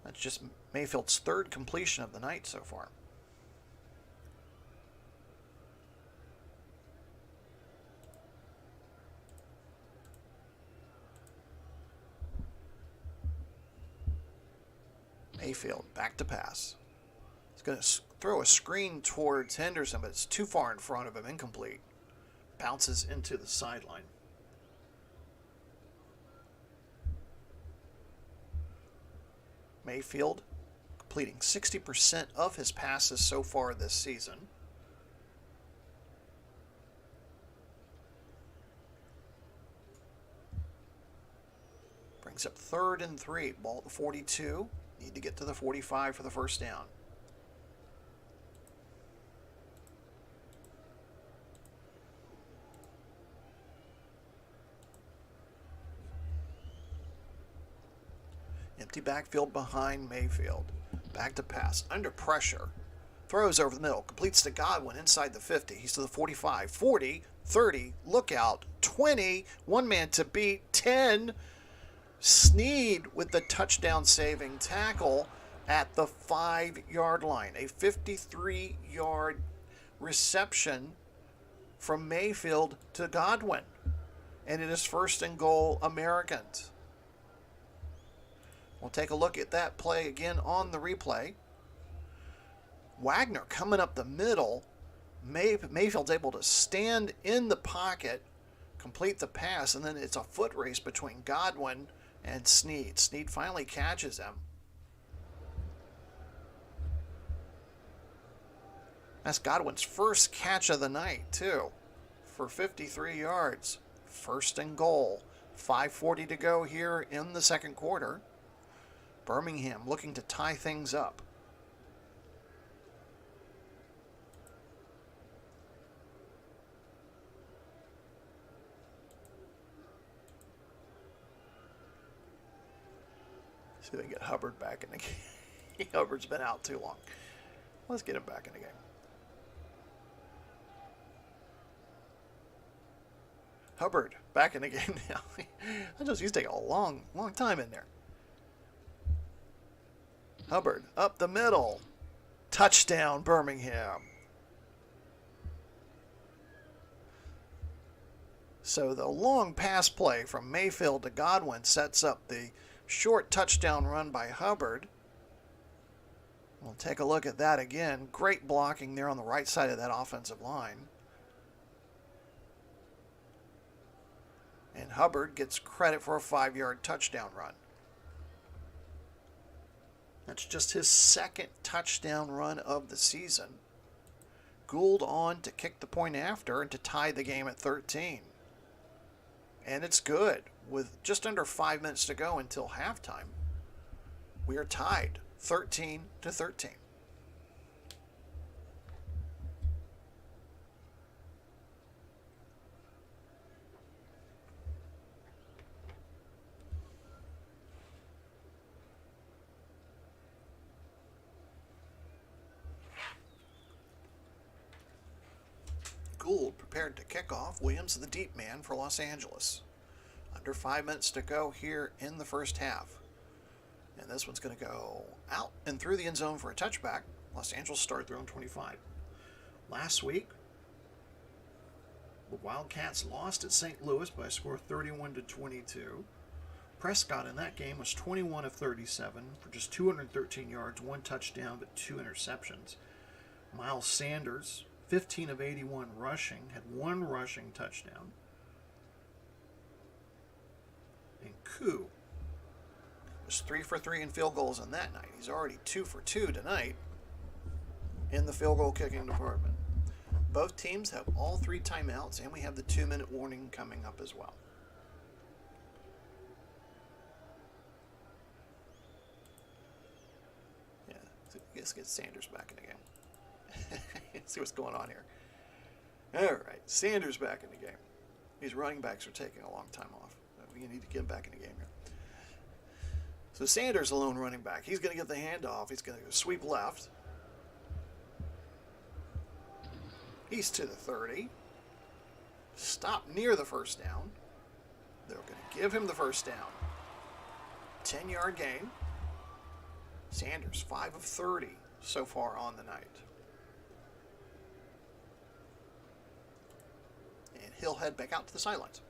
That's just Mayfield's 3rd completion of the night so far. Mayfield back to pass. He's going to throw a screen towards Henderson, but it's too far in front of him. Incomplete. Bounces into the sideline. Mayfield completing 60% of his passes so far this season. Brings up 3rd and 3. Ball at the 42. Need to get to the 45 for the first down. Empty backfield behind Mayfield. Back to pass. Under pressure. Throws over the middle. Completes to Godwin inside the 50. He's to the 45. 40. 30. Look out. 20. One man to beat. 10. Sneed with the touchdown saving tackle. at the 5-yard line. A 53-yard reception from Mayfield to Godwin. And it is 1st and goal, Americans. We'll take a look at that play again on the replay. Wagner coming up the middle. Mayfield's able to stand in the pocket, complete the pass, and then it's a foot race between Godwin and Snead. Snead finally catches him. That's Godwin's first catch of the night, too, for 53 yards. 1st and goal. 5:40 to go here in the second quarter. Birmingham looking to tie things up. See if we can get Hubbard back in the game. Hubbard's been out too long. Let's get him back in the game. Hubbard back in the game now. He's taking a long time in there. Hubbard up the middle. Touchdown, Birmingham. So the long pass play from Mayfield to Godwin sets up the short touchdown run by Hubbard. We'll take a look at that again. Great blocking there on the right side of that offensive line. And Hubbard gets credit for a 5-yard touchdown run. That's just his 2nd touchdown run of the season. Gould on to kick the point after and to tie the game at 13. And it's good. With just under 5 minutes to go until halftime, we are tied 13-13. Gould prepared to kick off. Williams the deep man for Los Angeles. Under 5 minutes to go here in the first half. And this one's going to go out and through the end zone for a touchback. Los Angeles started their own 25. Last week, the Wildcats lost at St. Louis by a score of 31-22. Prescott in that game was 21 of 37 for just 213 yards, 1 touchdown, but 2 interceptions. Miles Sanders, 15 of 81 rushing, had 1 rushing touchdown. And Koo was 3 for 3 in field goals on that night. He's already 2 for 2 tonight in the field goal kicking department. Both teams have all 3 timeouts, and we have the 2-minute warning coming up as well. Yeah, let's get Sanders back in the game. See what's going on here. All right, Sanders back in the game. These running backs are taking a long time off. We need to get him back in the game here. So Sanders, the lone running back, he's going to get the handoff. He's going to sweep left. He's to the 30. Stop near the first down. They're going to give him the first down. 10-yard gain. Sanders, 5 of 30 so far on the night. And he'll head back out to the sidelines.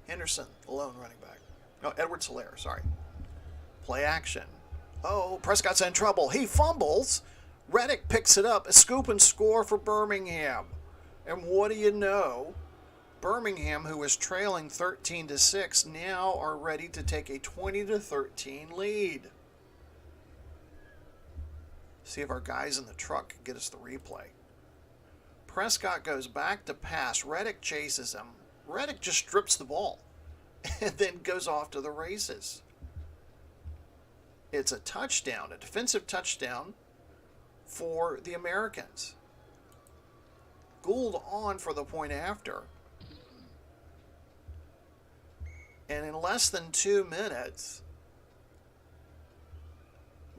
Henderson, the lone running back. No, Edwards-Helaire, sorry. Play action. Oh, Prescott's in trouble. He fumbles. Reddick picks it up. A scoop and score for Birmingham. And what do you know? Birmingham, who was trailing 13-6, now are ready to take a 20-13 lead. See if our guys in the truck can get us the replay. Prescott goes back to pass. Reddick chases him. Reddick just strips the ball and then goes off to the races. It's a touchdown, a defensive touchdown for the Americans. Gould on for the point after. And in less than 2 minutes,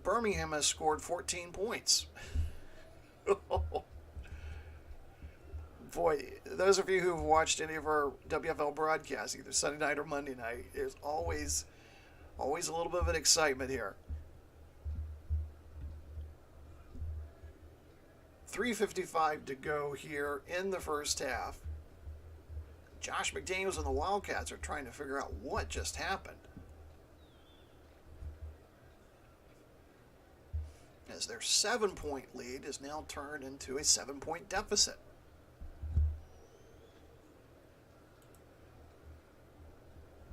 Birmingham has scored 14 points. Boy, those of you who've watched any of our WFL broadcasts, either Sunday night or Monday night, there's always a little bit of an excitement here. 3:55 to go here in the first half. Josh McDaniels and the Wildcats are trying to figure out what just happened, as their 7-point lead is now turned into a 7-point deficit.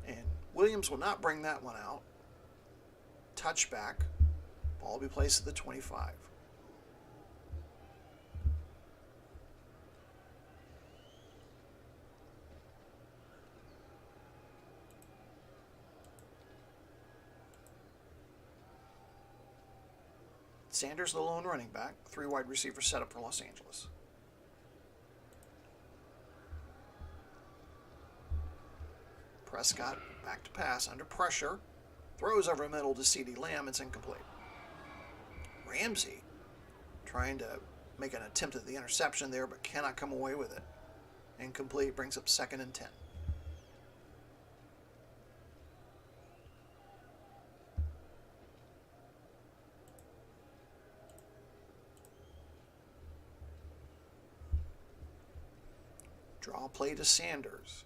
And Williams will not bring that one out. Touchback. Ball will be placed at the 25. Sanders, the lone running back. 3 wide receivers set up for Los Angeles. Prescott back to pass under pressure. Throws over the middle to CeeDee Lamb. It's incomplete. Ramsey trying to make an attempt at the interception there, but cannot come away with it. Incomplete. Brings up 2nd and 10. Draw play to Sanders.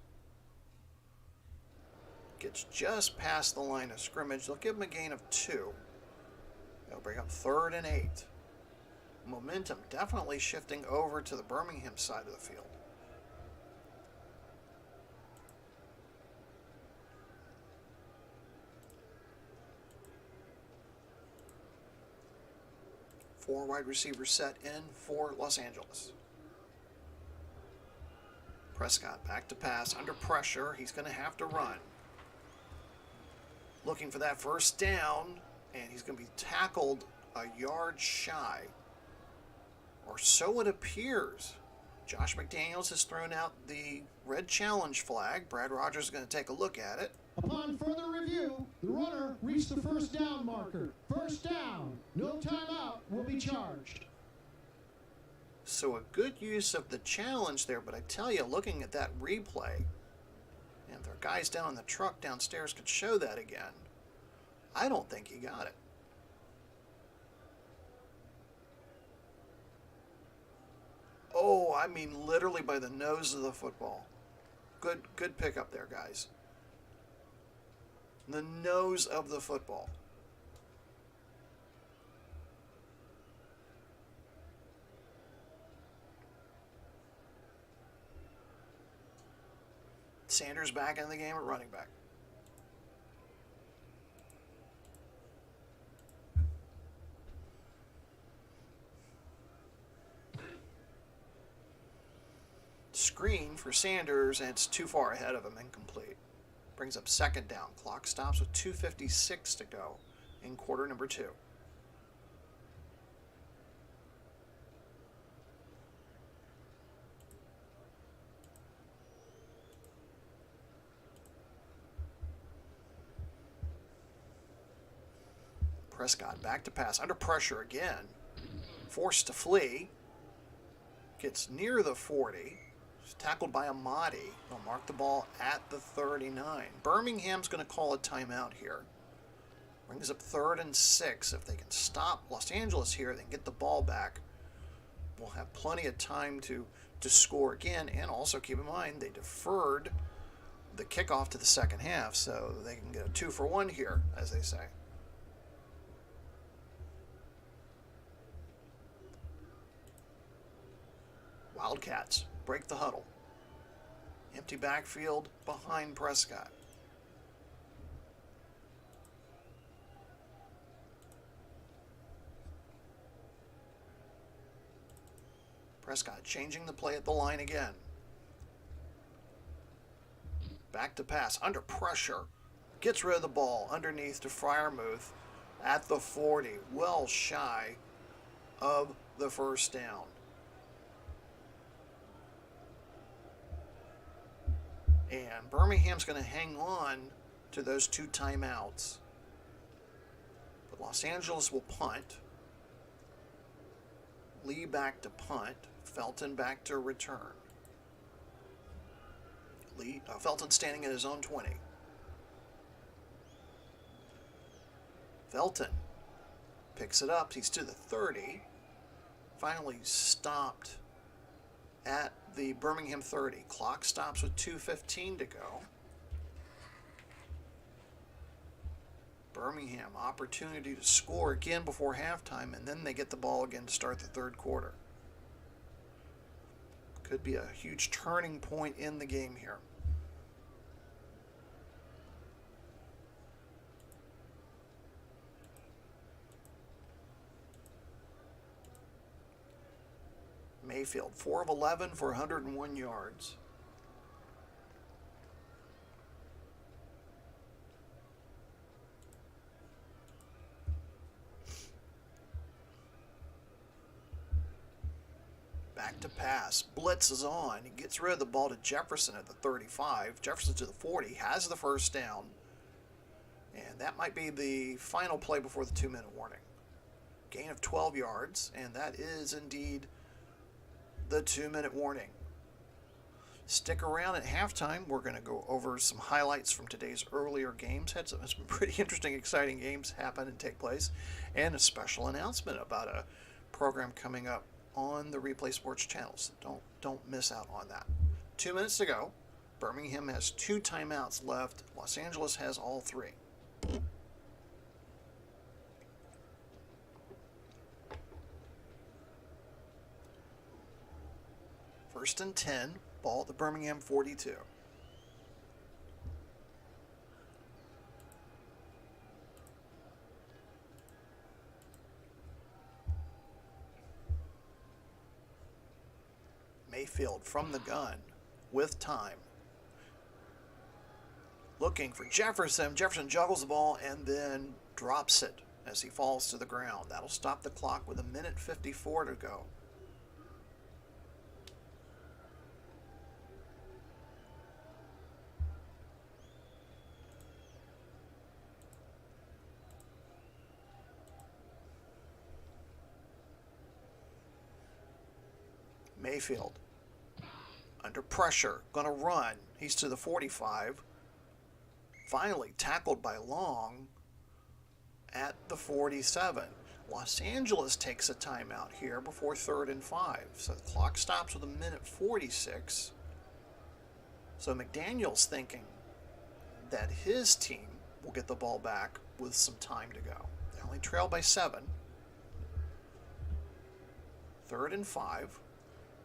Gets just past the line of scrimmage. They'll give him a gain of 2. They'll bring up 3rd and 8. Momentum definitely shifting over to the Birmingham side of the field. Four wide receivers set in for Los Angeles. Prescott back to pass under pressure. He's going to have to run. Looking for that first down, and he's going to be tackled a yard shy. Or so it appears. Josh McDaniels has thrown out the red challenge flag. Brad Rogers is going to take a look at it. Upon further review, the runner reached the first down marker. First down. No timeout will be charged. So a good use of the challenge there, but I tell you, looking at that replay, and if our guys down in the truck downstairs could show that again, I don't think he got it. Oh, I mean literally by the nose of the football. Good pickup there, guys. The nose of the football. Sanders back in the game at running back. Screen for Sanders, and it's too far ahead of him, incomplete. Brings up 2nd down. Clock stops with 2:56 to go in quarter number 2. Prescott back to pass under pressure again. Forced to flee. Gets near the 40. He's tackled by Amadi. They'll mark the ball at the 39. Birmingham's going to call a timeout here. Brings up 3rd and 6. If they can stop Los Angeles here, they can get the ball back. We'll have plenty of time to score again. And also keep in mind, they deferred the kickoff to the second half, so they can get a 2-for-1 here, as they say. Wildcats break the huddle. Empty backfield behind Prescott. Prescott changing the play at the line again. Back to pass under pressure. Gets rid of the ball underneath to Freiermuth at the 40. Well shy of the first down. And Birmingham's going to hang on to those 2 timeouts. But Los Angeles will punt. Lee back to punt. Felton back to return. Felton standing at his own 20. Felton picks it up. He's to the 30. Finally stopped at the Birmingham 30. Clock stops with 2:15 to go. Birmingham, opportunity to score again before halftime, and then they get the ball again to start the third quarter. Could be a huge turning point in the game here. Mayfield, 4 of 11 for 101 yards. Back to pass. Blitz is on. He gets rid of the ball to Jefferson at the 35. Jefferson to the 40. Has the first down. And that might be the final play before the 2-minute warning. Gain of 12 yards. And that is indeed the 2-minute warning. Stick around at halftime. We're going to go over some highlights from today's earlier games. Had some pretty interesting, exciting games happen and take place. And a special announcement about a program coming up on the Replay Sports channels. Don't miss out on that. 2 minutes to go. Birmingham has 2 timeouts left. Los Angeles has all 3. First and 10. Ball at the Birmingham 42. Mayfield from the gun with time. Looking for Jefferson. Jefferson juggles the ball and then drops it as he falls to the ground. That'll stop the clock with 1:54 to go. Mayfield under pressure, gonna run. He's to the 45. Finally tackled by Long at the 47. Los Angeles takes a timeout here before 3rd and 5. So the clock stops with 1:46. So McDaniel's thinking that his team will get the ball back with some time to go. They only trail by 7. 3rd and 5.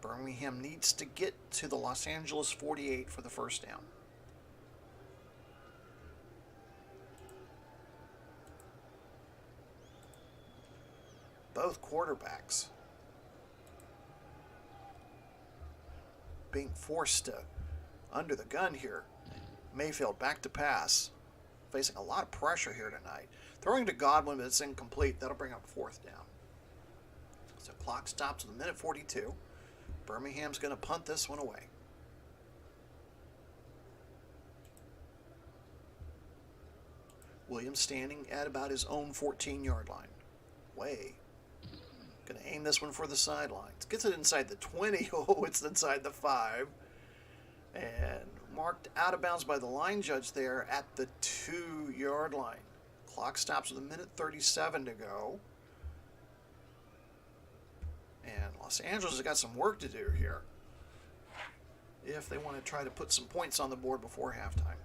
Birmingham needs to get to the Los Angeles 48 for the first down. Both quarterbacks being forced to under the gun here. Mayfield back to pass. Facing a lot of pressure here tonight. Throwing to Godwin, but it's incomplete. That'll bring up 4th down. So clock stops with 1:42. Birmingham's going to punt this one away. Williams standing at about his own 14-yard line. Way. Going to aim this one for the sidelines. Gets it inside the 20. Oh, it's inside the 5. And marked out of bounds by the line judge there at the 2-yard line. Clock stops with 1:37 to go. And Los Angeles has got some work to do here if they want to try to put some points on the board before halftime.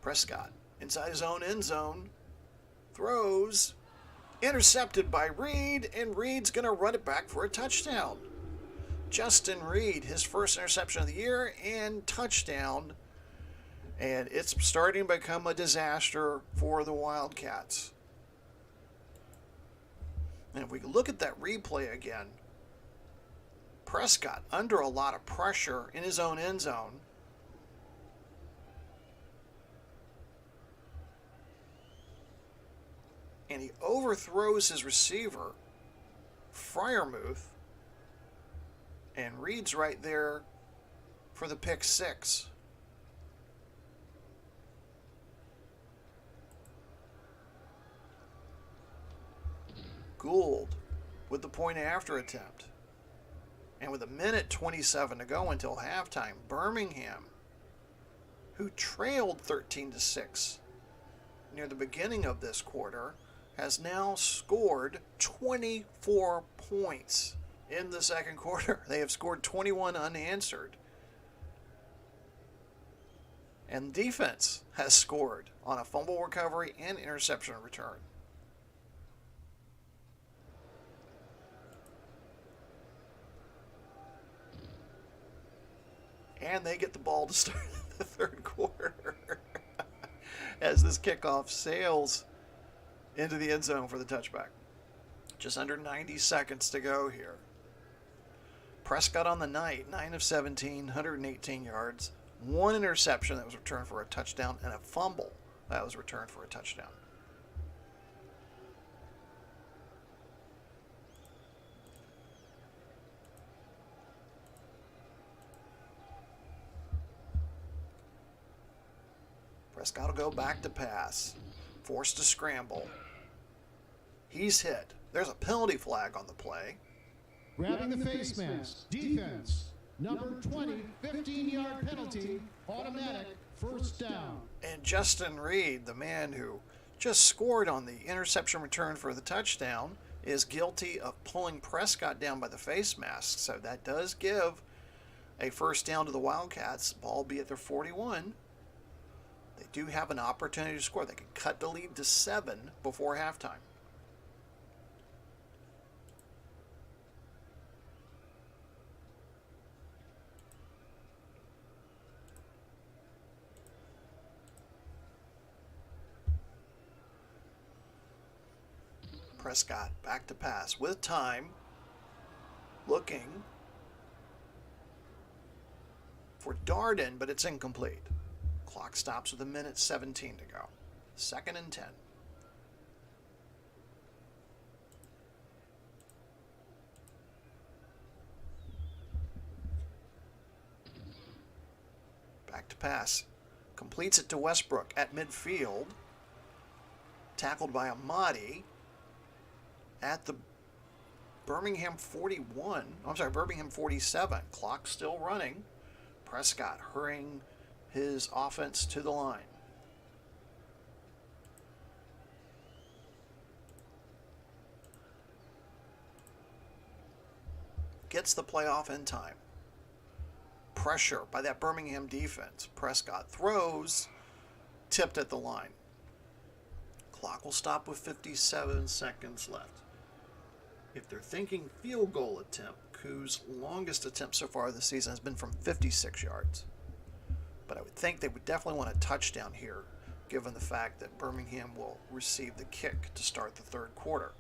Prescott inside his own end zone. Throws. Intercepted by Reed, and Reed's going to run it back for a touchdown. Justin Reed, his first interception of the year and touchdown. And it's starting to become a disaster for the Wildcats. And if we look at that replay again, Prescott under a lot of pressure in his own end zone. And he overthrows his receiver, Freiermuth, and Reed's right there for the pick 6. Gould with the point after attempt. And with 1:27 to go until halftime, Birmingham, who trailed 13-6 near the beginning of this quarter, has now scored 24 points in the second quarter. They have scored 21 unanswered. And defense has scored on a fumble recovery and interception return. And they get the ball to start the third quarter as this kickoff sails into the end zone for the touchback. Just under 90 seconds to go here. Prescott on the night, 9 of 17, 118 yards, 1 interception that was returned for a touchdown, and a fumble that was returned for a touchdown. Prescott will go back to pass. Forced to scramble. He's hit. There's a penalty flag on the play. Grabbing the face mask. Defense. Number 20, 15-yard penalty. Automatic. First down. And Justin Reed, the man who just scored on the interception return for the touchdown, is guilty of pulling Prescott down by the face mask. So that does give a first down to the Wildcats. Ball be at their 41. They do have an opportunity to score. They can cut the lead to 7 before halftime. Prescott back to pass with time. Looking for Darden, but it's incomplete. Clock stops with 1:17 to go. 2nd and 10. Back to pass. Completes it to Westbrook at midfield. Tackled by Amadi at the Birmingham 47. Clock still running. Prescott hurrying his offense to the line. Gets the playoff in time. Pressure by that Birmingham defense. Prescott throws, tipped at the line. Clock will stop with 57 seconds left. If they're thinking field goal attempt, Coos' longest attempt so far this season has been from 56 yards. But I would think they would definitely want a touchdown here, given the fact that Birmingham will receive the kick to start the third quarter.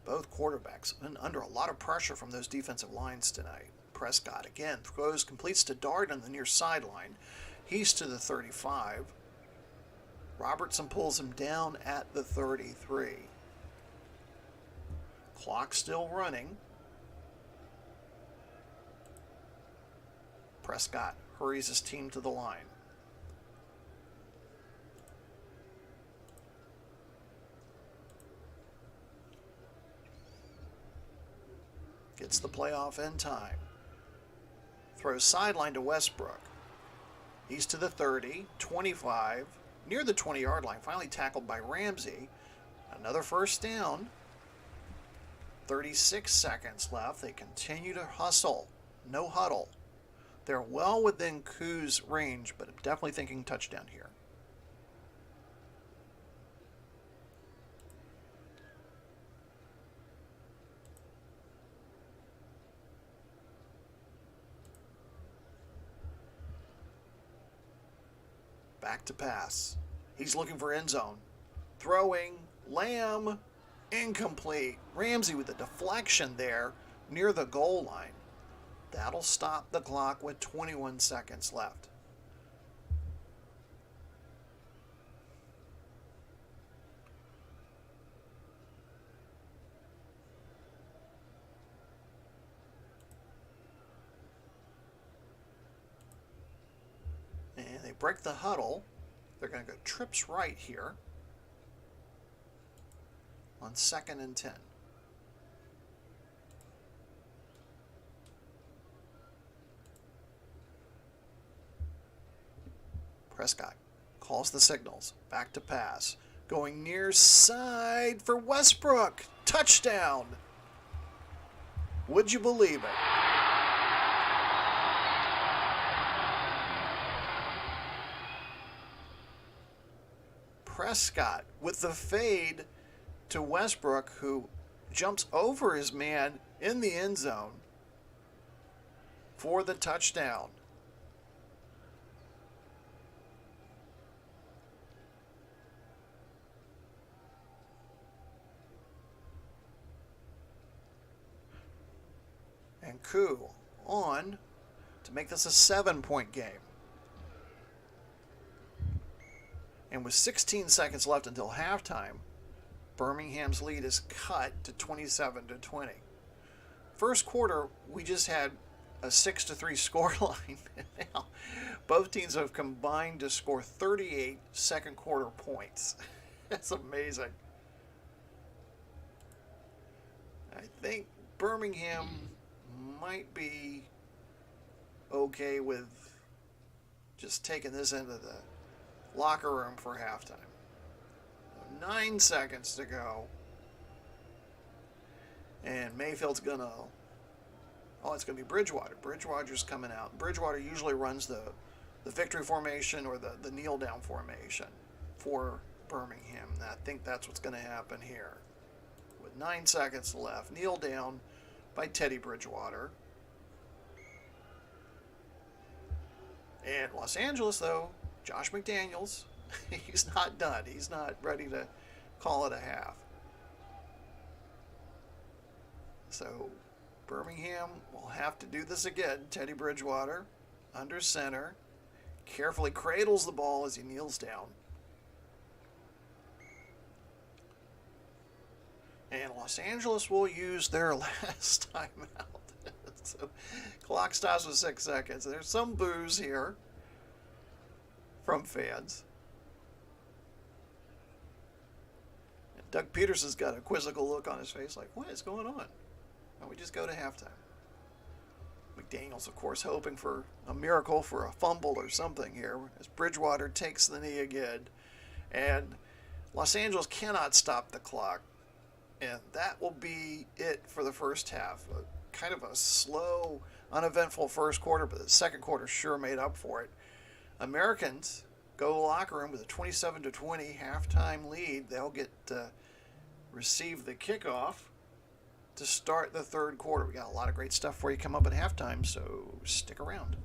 Both quarterbacks have been under a lot of pressure from those defensive lines tonight. Prescott again throws, completes to Dart on the near sideline. He's to the 35. Robertson pulls him down at the 33. Clock still running. Prescott hurries his team to the line. Gets the playoff in time. Throws sideline to Westbrook. He's to the 30, 25, near the 20-yard line. Finally tackled by Ramsey. Another first down. 36 seconds left. They continue to hustle. No huddle. They're well within Coos' range, but I'm definitely thinking touchdown here. Back to pass. He's looking for end zone. Throwing. Lamb. Incomplete. Ramsey with a deflection there near the goal line. That'll stop the clock with 21 seconds left. break the huddle. They're going to go trips right here on 2nd and 10. Prescott calls the signals. Back to pass. Going near side for Westbrook. Touchdown. Would you believe it? Prescott with the fade to Westbrook, who jumps over his man in the end zone for the touchdown. And Koo on to make this a 7-point game. And with 16 seconds left until halftime, Birmingham's lead is cut to 27-20. First quarter, we just had a 6-3 scoreline. Now, both teams have combined to score 38 second quarter points. That's amazing. I think Birmingham might be okay with just taking this into the locker room for halftime. 9 seconds to go. And Mayfield's going to... Oh, it's going to be Bridgewater. Bridgewater's coming out. Bridgewater usually runs the victory formation or the kneel-down formation for Birmingham. And I think that's what's going to happen here. With 9 seconds left, kneel down by Teddy Bridgewater. And Los Angeles, though, Josh McDaniels, he's not done. He's not ready to call it a half. So Birmingham will have to do this again. Teddy Bridgewater under center, carefully cradles the ball as he kneels down. And Los Angeles will use their last timeout. So, clock stops with 6 seconds. There's some boos here from fans. And Doug Peterson's got a quizzical look on his face like, what is going on? And we just go to halftime. McDaniels, of course, hoping for a miracle, for a fumble or something here, as Bridgewater takes the knee again. And Los Angeles cannot stop the clock. And that will be it for the first half. Kind of a slow, uneventful first quarter, but the second quarter sure made up for it. Americans go to the locker room with a 27-20 halftime lead. They'll get receive the kickoff to start the third quarter. We got a lot of great stuff for you come up at halftime, so stick around.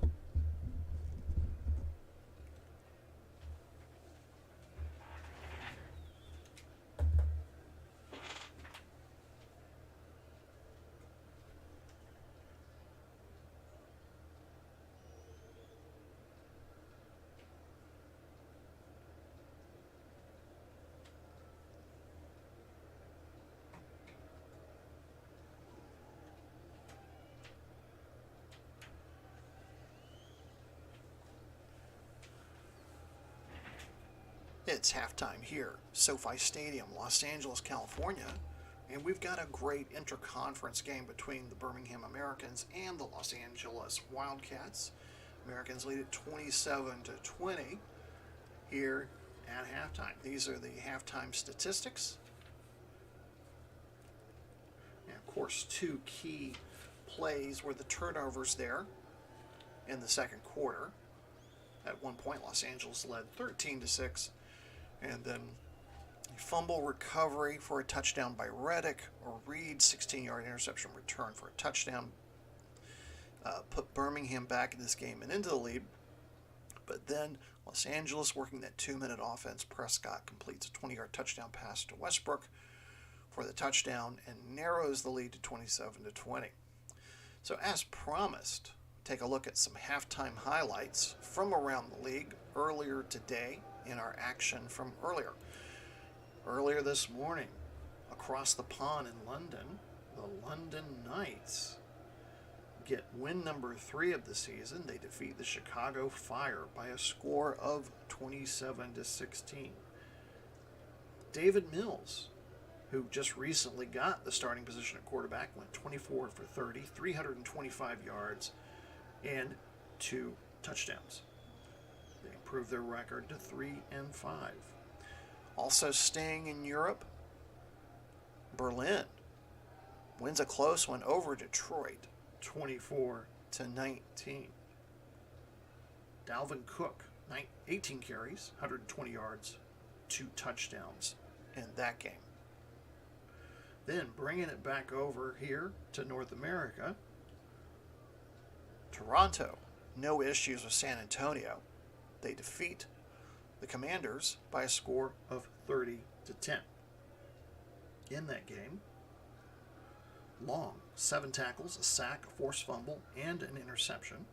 It's halftime here, SoFi Stadium, Los Angeles, California, and we've got a great inter-conference game between the Birmingham Americans and the Los Angeles Wildcats. Americans lead at 27-20 here at halftime. These are the halftime statistics. And of course, two key plays were the turnovers there in the second quarter. At one point, Los Angeles led 13-6. And then a fumble recovery for a touchdown by Reddick, or Reed, 16-yard interception return for a touchdown. Put Birmingham back in this game and into the lead. But then Los Angeles, working that 2-minute offense, Prescott completes a 20-yard touchdown pass to Westbrook for the touchdown and narrows the lead to 27-20. So as promised, take a look at some halftime highlights from around the league earlier today in our action from earlier. Earlier this morning, across the pond in London, the London Knights get win number 3 of the season. They defeat the Chicago Fire by a score of 27-16. David Mills, who just recently got the starting position at quarterback, went 24 for 30, 325 yards, and 2 touchdowns. They improved their record to 3-5. Also staying in Europe, Berlin wins a close one over Detroit, 24-19. Dalvin Cook, 18 carries, 120 yards, 2 touchdowns in that game. Then bringing it back over here to North America, Toronto, no issues with San Antonio. They defeat the Commanders by a score of 30-10. In that game, Long, 7 tackles, a sack, a forced fumble, and an interception.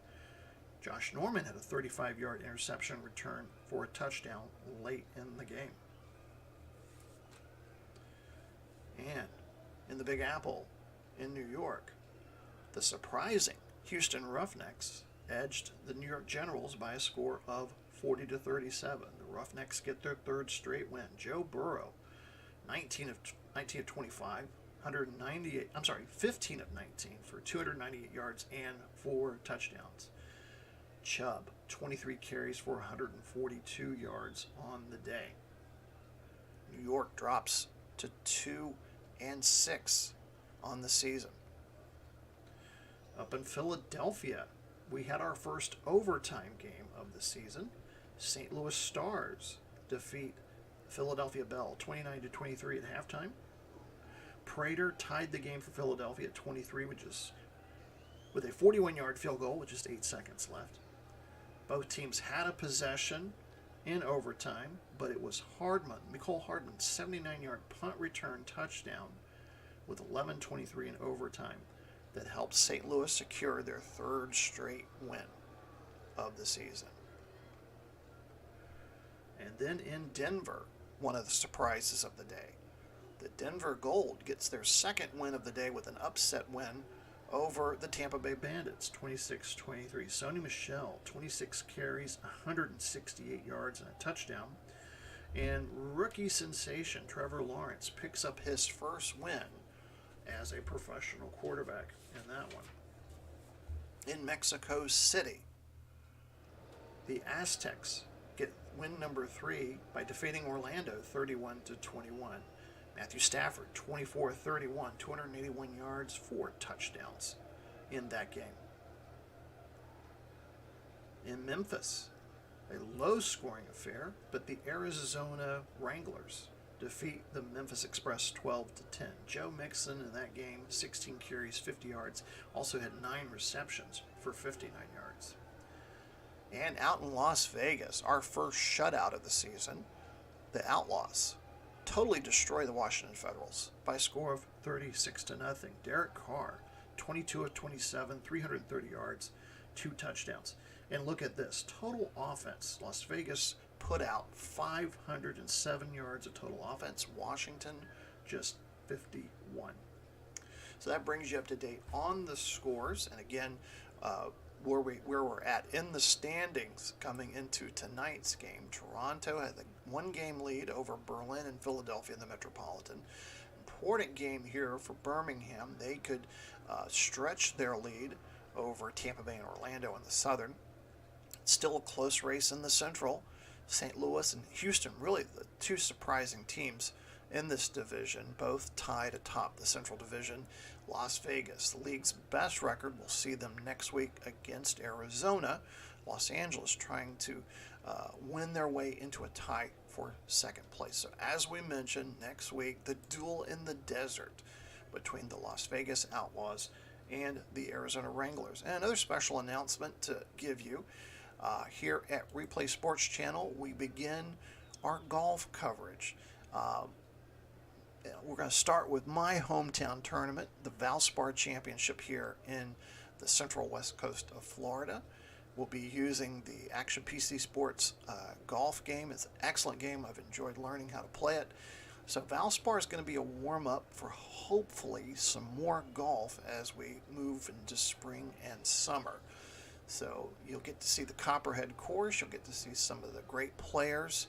Josh Norman had a 35-yard interception return for a touchdown late in the game. And in the Big Apple in New York, the surprising Houston Roughnecks edged the New York Generals by a score of 40-37. The Roughnecks get their 3rd straight win. Joe Burrow, 19 of 25, 15 of 19 for 298 yards and 4 touchdowns. Chubb, 23 carries for 142 yards on the day. New York drops to 2-6 on the season. Up in Philadelphia, we had our first overtime game of the season. St. Louis Stars defeat Philadelphia Bell 29-23 at halftime. Prater tied the game for Philadelphia at 23, with a 41-yard field goal with just 8 seconds left. Both teams had a possession in overtime, but it was Nicole Hardman's 79-yard punt return touchdown with 11:23 in overtime that helped St. Louis secure their 3rd straight win of the season. And then in Denver, one of the surprises of the day, the Denver Gold gets their 2nd win of the day with an upset win over the Tampa Bay Bandits, 26-23. Sony Michel, 26 carries, 168 yards, and a touchdown. And rookie sensation Trevor Lawrence picks up his first win as a professional quarterback in that one. In Mexico City, the Aztecs get win number 3 by defeating Orlando 31-21. Matthew Stafford, 24-31, 281 yards, 4 touchdowns in that game. In Memphis, a low-scoring affair, but the Arizona Wranglers defeat the Memphis Express 12-10. Joe Mixon in that game, 16 carries, 50 yards, also had 9 receptions for 59 yards. And out in Las Vegas, our first shutout of the season, the Outlaws totally destroy the Washington Federals by a score of 36-0. Derek Carr, 22 of 27, 330 yards, 2 touchdowns. And look at this, total offense. Las Vegas put out 507 yards of total offense. Washington, just 51. So that brings you up to date on the scores. And again, where we're at in the standings coming into tonight's game. Toronto had a 1-game lead over Berlin and Philadelphia in the Metropolitan. Important game here for Birmingham. They could stretch their lead over Tampa Bay and Orlando in the Southern. Still a close race in the Central. St. Louis and Houston, really the 2 surprising teams in this division, both tied atop the Central Division. Las Vegas, the league's best record. We'll see them next week against Arizona. Los Angeles trying to win their way into a tie for 2nd place. So as we mentioned, next week, the duel in the desert between the Las Vegas Outlaws and the Arizona Wranglers. And another special announcement to give you. Here at Replay Sports Channel, we begin our golf coverage. We're going to start with my hometown tournament, the Valspar Championship here in the central west coast of Florida. We'll be using the Action PC Sports golf game. It's an excellent game. I've enjoyed learning how to play it. So Valspar is going to be a warm-up for hopefully some more golf as we move into spring and summer. So you'll get to see the Copperhead course, you'll get to see some of the great players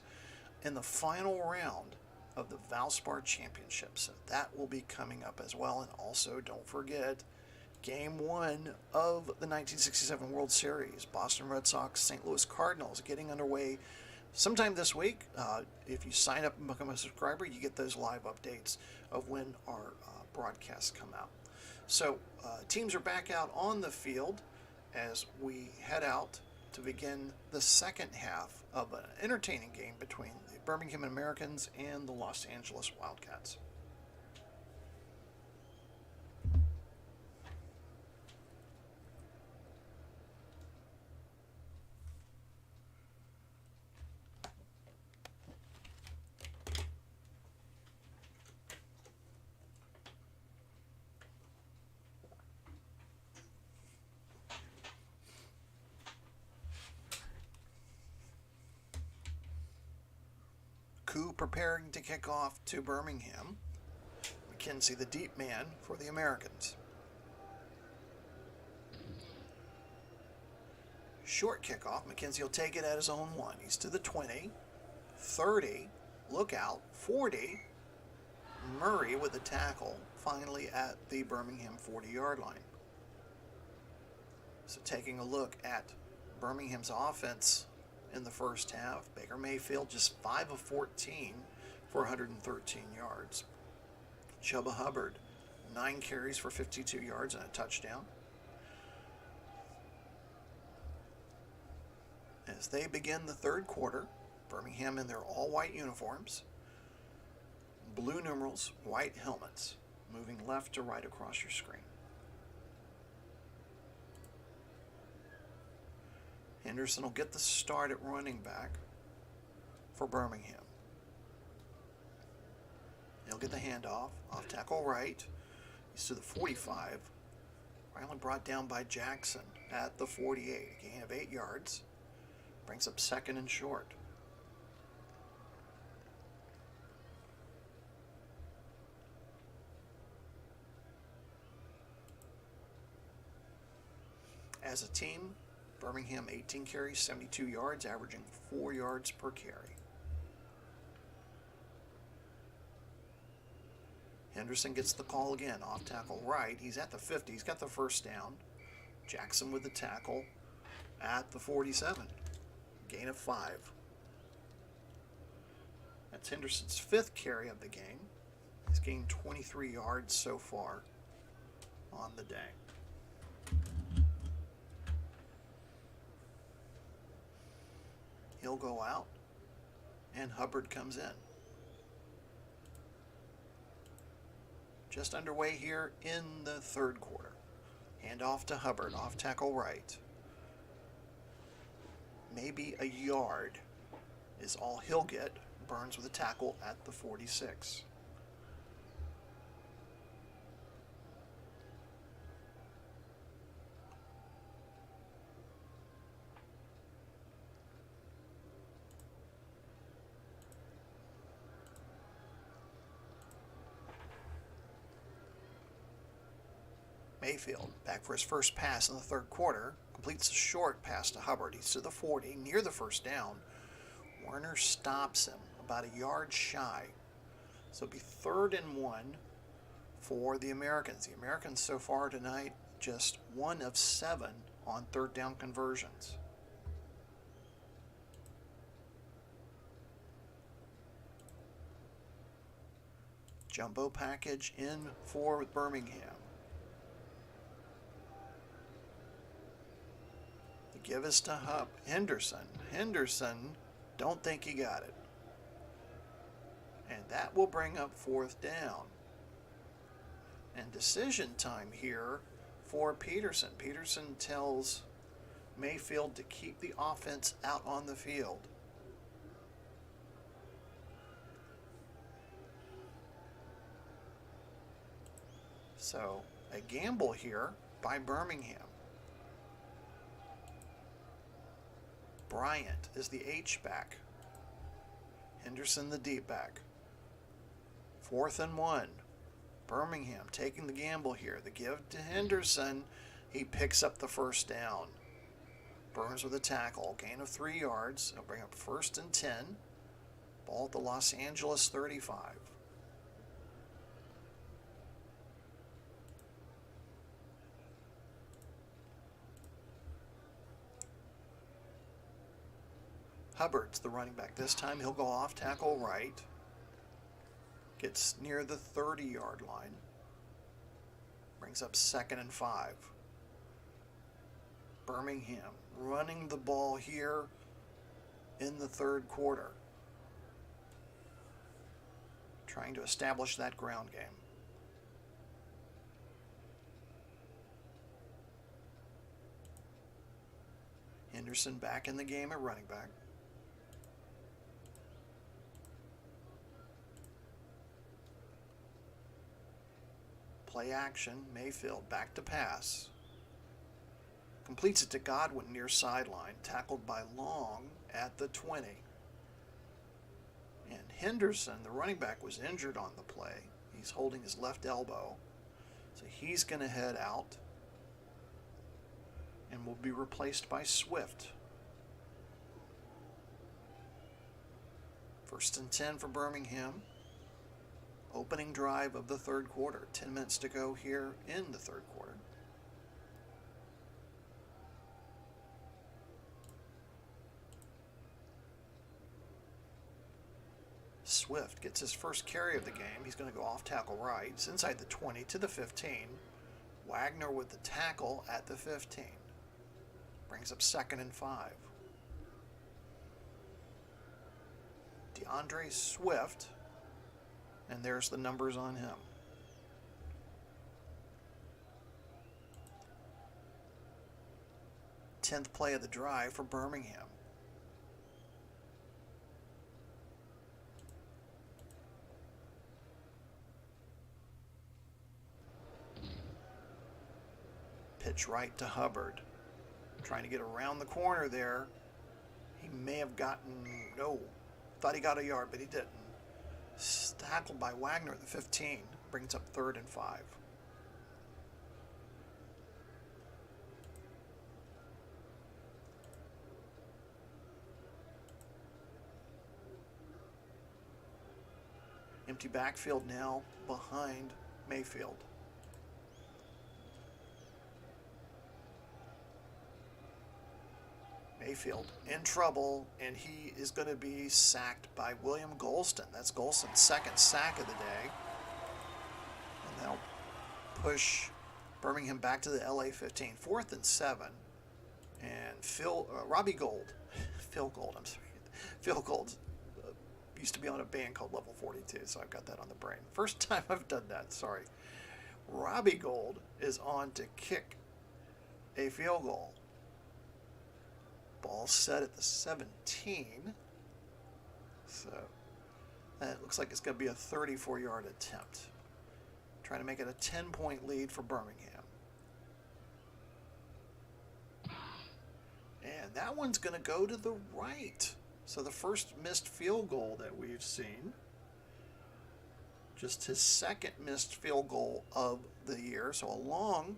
in the final round of the Valspar Championship. So that will be coming up as well. And also, don't forget, Game 1 of the 1967 World Series, Boston Red Sox, St. Louis Cardinals, getting underway sometime this week. If you sign up and become a subscriber, you get those live updates of when our broadcasts come out. So teams are back out on the field as we head out to begin the second half of an entertaining game between the Birmingham Americans and the Los Angeles Wildcats. Coup preparing to kick off to Birmingham. McKenzie, the deep man for the Americans. Short kickoff. McKenzie will take it at his own one. He's to the 20, 30, look out, 40. Murray with the tackle, finally at the Birmingham 40-yard line. So taking a look at Birmingham's offense in the first half, Baker Mayfield just 5 of 14 for 113 yards. Chuba Hubbard, 9 carries for 52 yards and a touchdown. As they begin the third quarter, Birmingham in their all-white uniforms, blue numerals, white helmets, moving left to right across your screen. Henderson will get the start at running back for Birmingham. He'll get the handoff, off tackle right. He's to the 45. Finally brought down by Jackson at the 48. A gain of 8 yards. Brings up second and short. As a team, Birmingham 18 carries, 72 yards, averaging 4 yards per carry. Henderson gets the call again, off tackle right. He's at the 50. He's got the first down. Jackson with the tackle at the 47. Gain of 5. That's Henderson's 5th carry of the game. He's gained 23 yards so far on the day. He'll go out, and Hubbard comes in. Just underway here in the third quarter. Hand off to Hubbard, off tackle right. Maybe a yard is all he'll get. Burns with a tackle at the 46. Mayfield, back for his first pass in the third quarter, completes a short pass to Hubbard. He's to the 40, near the first down. Warner stops him about a yard shy. So it'll be 3rd and 1 for the Americans. The Americans so far tonight, just 1 of 7 on third down conversions. Jumbo package in for Birmingham. Give us to Henderson. Henderson, don't think he got it. And that will bring up 4th down. And decision time here for Peterson. Peterson tells Mayfield to keep the offense out on the field. So, a gamble here by Birmingham. Bryant is the H-back. Henderson the deep back. 4th and 1. Birmingham taking the gamble here. The give to Henderson. He picks up the first down. Burns with a tackle. Gain of 3 yards. He'll bring up 1st and 10. Ball at the Los Angeles 35. Hubbard's the running back. This time he'll go off tackle right. Gets near the 30-yard line. Brings up 2nd and 5. Birmingham running the ball here in the 3rd quarter. Trying to establish that ground game. Henderson back in the game at running back. Play action, Mayfield back to pass. Completes it to Godwin near sideline, tackled by Long at the 20. And Henderson, the running back, was injured on the play. He's holding his left elbow. So he's going to head out and will be replaced by Swift. 1st and 10 for Birmingham. Opening drive of the 3rd quarter. 10 minutes to go here in the 3rd quarter. Swift gets his first carry of the game. He's going to go off tackle right. It's inside the 20 to the 15. Wagner with the tackle at the 15. Brings up 2nd and 5. DeAndre Swift. And there's the numbers on him. Tenth play of the drive for Birmingham. Pitch right to Hubbard. Trying to get around the corner there. He may have gotten, no, thought he got a yard, but he didn't. Tackled by Wagner at the 15. Brings up 3rd and 5. Empty backfield now behind Mayfield. Mayfield in trouble, and he is going to be sacked by William Golston. That's Golston's 2nd sack of the day. And they'll push Birmingham back to the LA 15. 4th and 7. And Robbie Gold, Phil Gold used to be on a band called Level 42, so I've got that on the brain. First time I've done that, sorry. Robbie Gold is on to kick a field goal. Ball set at the 17. So that looks like it's going to be a 34-yard attempt. Trying to make it a 10-point lead for Birmingham. And that one's going to go to the right. So the first missed field goal that we've seen. Just his 2nd missed field goal of the year. So a long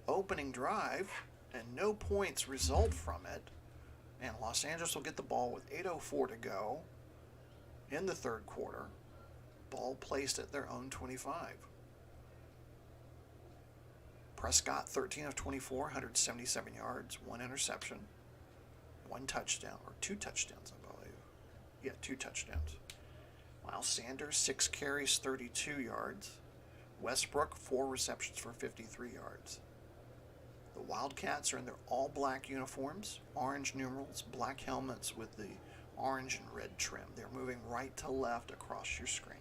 opening drive. And no points result from it. And Los Angeles will get the ball with 8:04 to go in the 3rd quarter. Ball placed at their own 25. Prescott, 13 of 24, 177 yards, 1 interception, 1 touchdown, or 2 touchdowns, I believe. Yeah, 2 touchdowns. Miles Sanders, 6 carries, 32 yards. Westbrook, 4 receptions for 53 yards. The Wildcats are in their all-black uniforms, orange numerals, black helmets with the orange and red trim. They're moving right to left across your screen.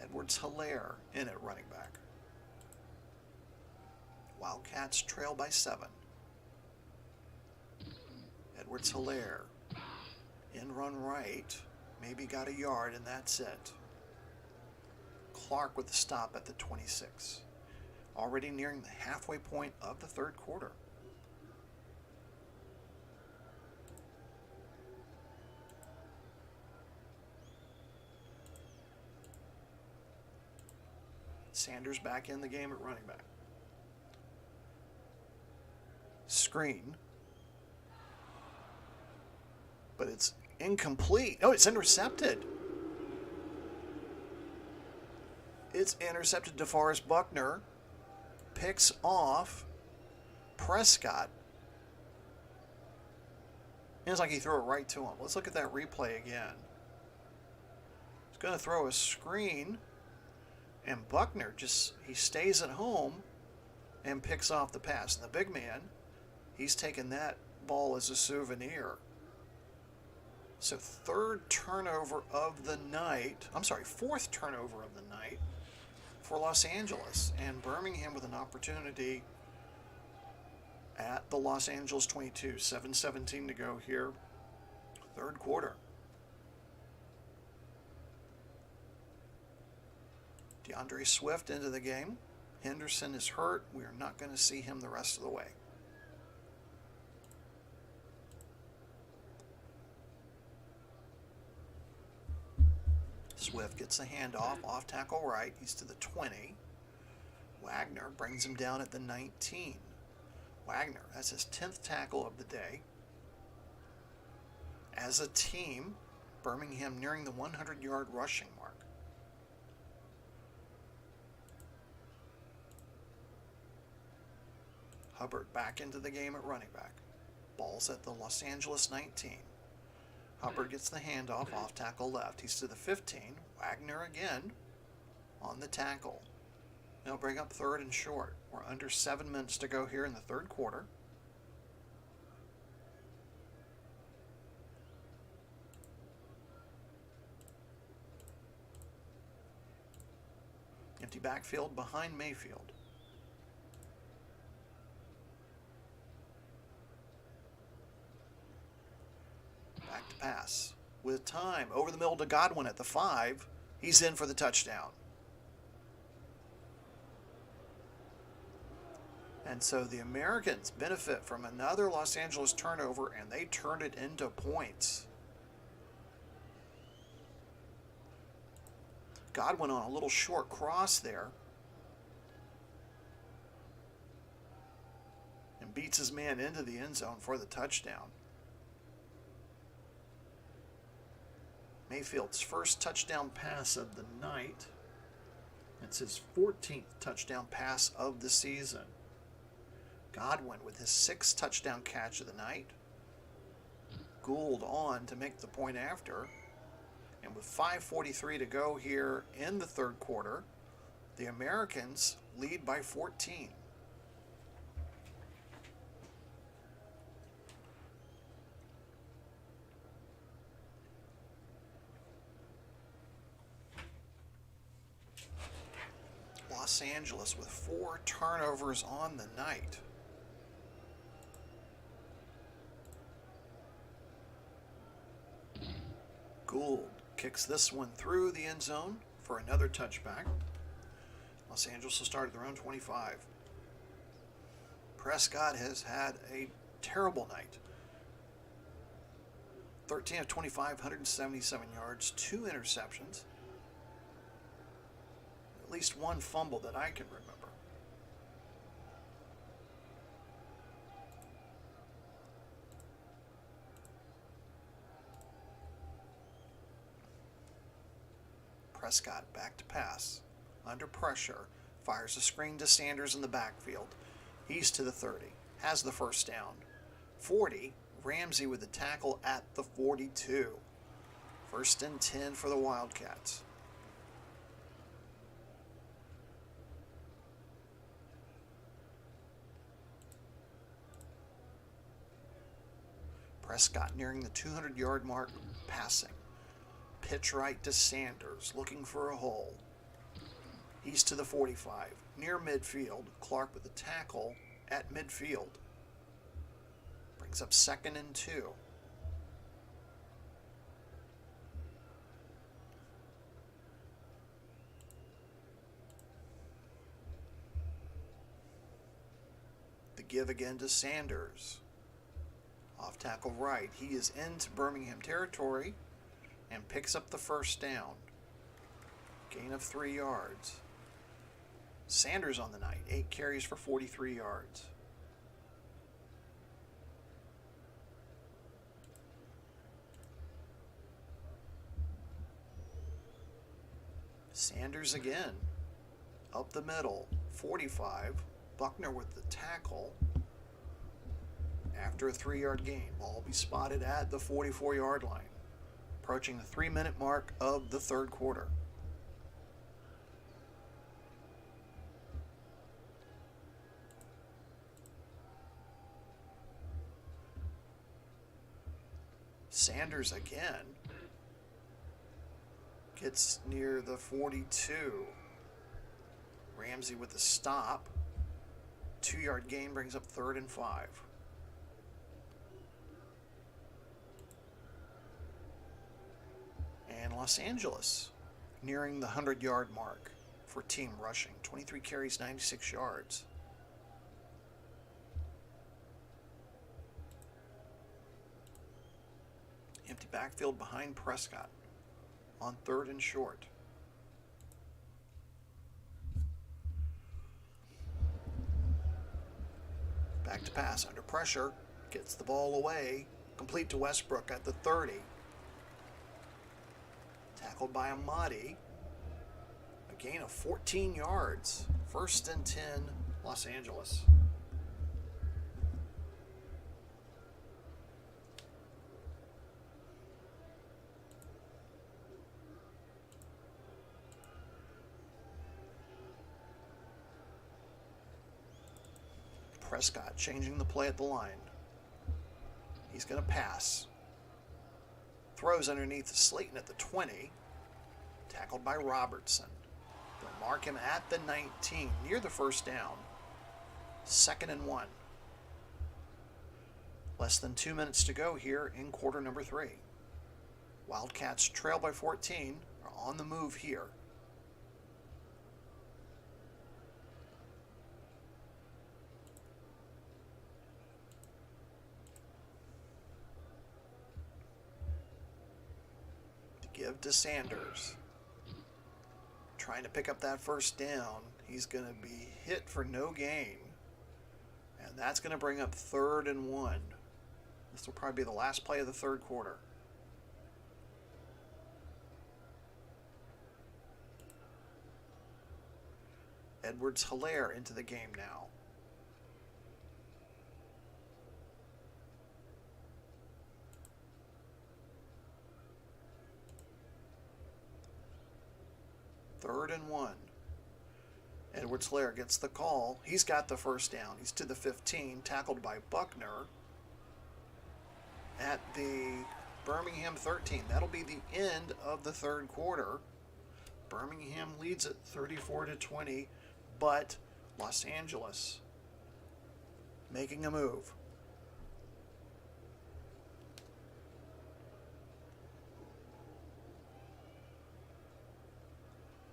Edwards-Hilaire in at running back. Wildcats trail by 7. Edwards-Hilaire in run right, maybe got a yard, and that's it. Clark with the stop at the 26. Already nearing the halfway point of the 3rd quarter. Sanders back in the game at running back. Screen. But it's incomplete. Oh, it's intercepted. It's intercepted. DeForest Buckner picks off Prescott. It's like he threw it right to him. Let's look at that replay again. He's going to throw a screen, and Buckner he stays at home and picks off the pass. And the big man, he's taken that ball as a souvenir. So fourth turnover of the night for Los Angeles, and Birmingham with an opportunity at the Los Angeles 22. 7:17 to go here, third quarter. DeAndre Swift into the game. Henderson is hurt. We are not going to see him the rest of the way. Swift gets the handoff, off tackle right. He's to the 20. Wagner brings him down at the 19. Wagner, that's his 10th tackle of the day. As a team, Birmingham nearing the 100-yard rushing mark. Hubbard back into the game at running back. Ball's at the Los Angeles 19. Hubbard gets the handoff, off tackle left. He's to the 15. Wagner again on the tackle. They'll bring up third and short. We're under 7 minutes to go here in the third quarter. Empty backfield behind Mayfield. Back to pass. With time, over the middle to Godwin at the 5. He's in for the touchdown. And so the Americans benefit from another Los Angeles turnover, and they turned it into points. Godwin on a little short cross there. And beats his man into the end zone for the touchdown. Mayfield's first touchdown pass of the night. It's his 14th touchdown pass of the season. Godwin with his 6th touchdown catch of the night. Gould on to make the point after. And with 5:43 to go here in the third quarter, the Americans lead by 14. Los Angeles with 4 turnovers on the night. Gould kicks this one through the end zone for another touchback. Los Angeles will start at their own 25. Prescott has had a terrible night. 13 of 25, 177 yards, 2 interceptions. At least one fumble that I can remember. Prescott back to pass. Under pressure. Fires a screen to Sanders in the backfield. He's to the 30. Has the first down. 40. Ramsey with the tackle at the 42. First and 10 for the Wildcats. Prescott nearing the 200-yard mark passing. Pitch right to Sanders, looking for a hole. He's to the 45. Near midfield, Clark with the tackle at midfield. Brings up 2nd and 2. The give again to Sanders. Off tackle right. He is into Birmingham territory and picks up the first down. Gain of 3 yards. Sanders on the night, 8 carries for 43 yards. Sanders again, up the middle, 45. Buckner with the tackle. After a 3-yard gain, ball will be spotted at the 44-yard line, approaching the 3-minute mark of the third quarter. Sanders again gets near the 42. Ramsey with the stop. 2-yard gain brings up 3rd and 5. And Los Angeles nearing the 100-yard mark for team rushing. 23 carries, 96 yards. Empty backfield behind Prescott on 3rd and short. Back to pass under pressure. Gets the ball away. Complete to Westbrook at the 30. Tackled by Amadi. A gain of 14 yards. 1st and 10, Los Angeles. Prescott changing the play at the line. He's going to pass. Throws underneath Slayton at the 20. Tackled by Robertson. They'll mark him at the 19, near the 1st down. 2nd and 1. Less than 2 minutes to go here in quarter number 3. Wildcats trail by 14, are on the move here. Give to Sanders. Trying to pick up that 1st down. He's going to be hit for no gain. And that's going to bring up 3rd and 1. This will probably be the last play of the third quarter. Edwards-Helaire into the game now. Third and 1. Edwards-Helaire gets the call. He's got the 1st down. He's to the 15, tackled by Buckner at the Birmingham 13. That'll be the end of the third quarter. Birmingham leads at 34-20, but Los Angeles making a move.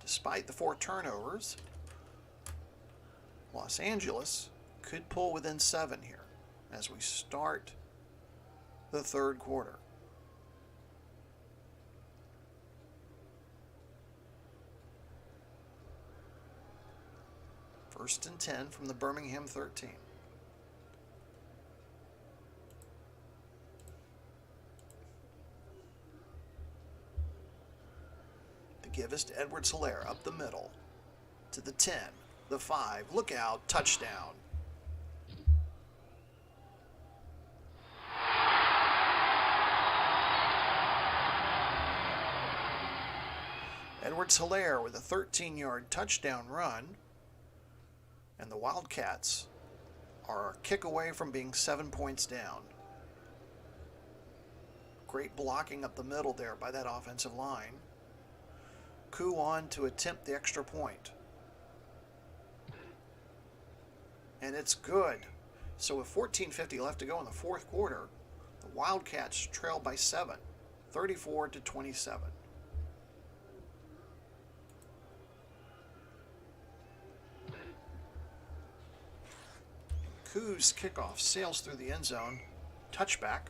Despite the 4 turnovers, Los Angeles could pull within 7 here as we start the third quarter. First and 10 from the Birmingham 13. The give is to Edwards-Helaire up the middle to the 10, the 5. Look out, touchdown. Edwards-Helaire with a 13-yard touchdown run. And the Wildcats are a kick away from being 7 points down. Great blocking up the middle there by that offensive line. Koo on to attempt the extra point. And it's good. So with 14:50 left to go in the fourth quarter, the Wildcats trail by 7, 34-27. Koo's kickoff sails through the end zone. Touchback.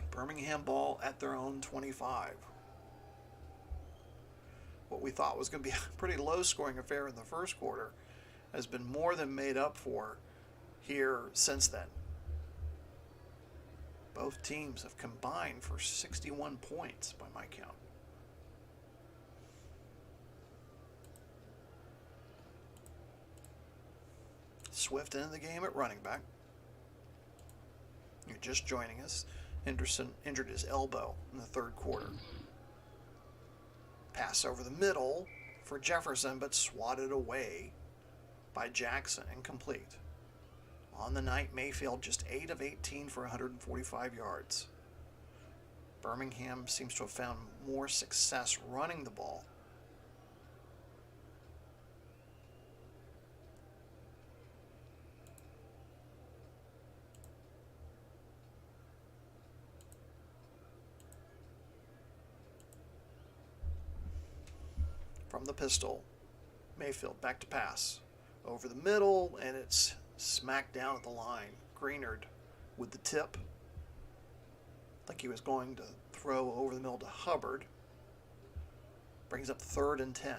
Birmingham ball at their own 25. what we thought was going to be a pretty low-scoring affair in the first quarter has been more than made up for here since then. Both teams have combined for 61 points by my count. Swift into the game at running back. You're just joining us. Henderson injured his elbow in the third quarter. Pass over the middle for Jefferson, but swatted away by Jackson, incomplete. On the night, Mayfield just 8 of 18 for 145 yards. Birmingham seems to have found more success running the ball. From the pistol, Mayfield back to pass. Over the middle, and it's smacked down at the line. Greenard with the tip. Like he was going to throw over the middle to Hubbard. Brings up 3rd and 10.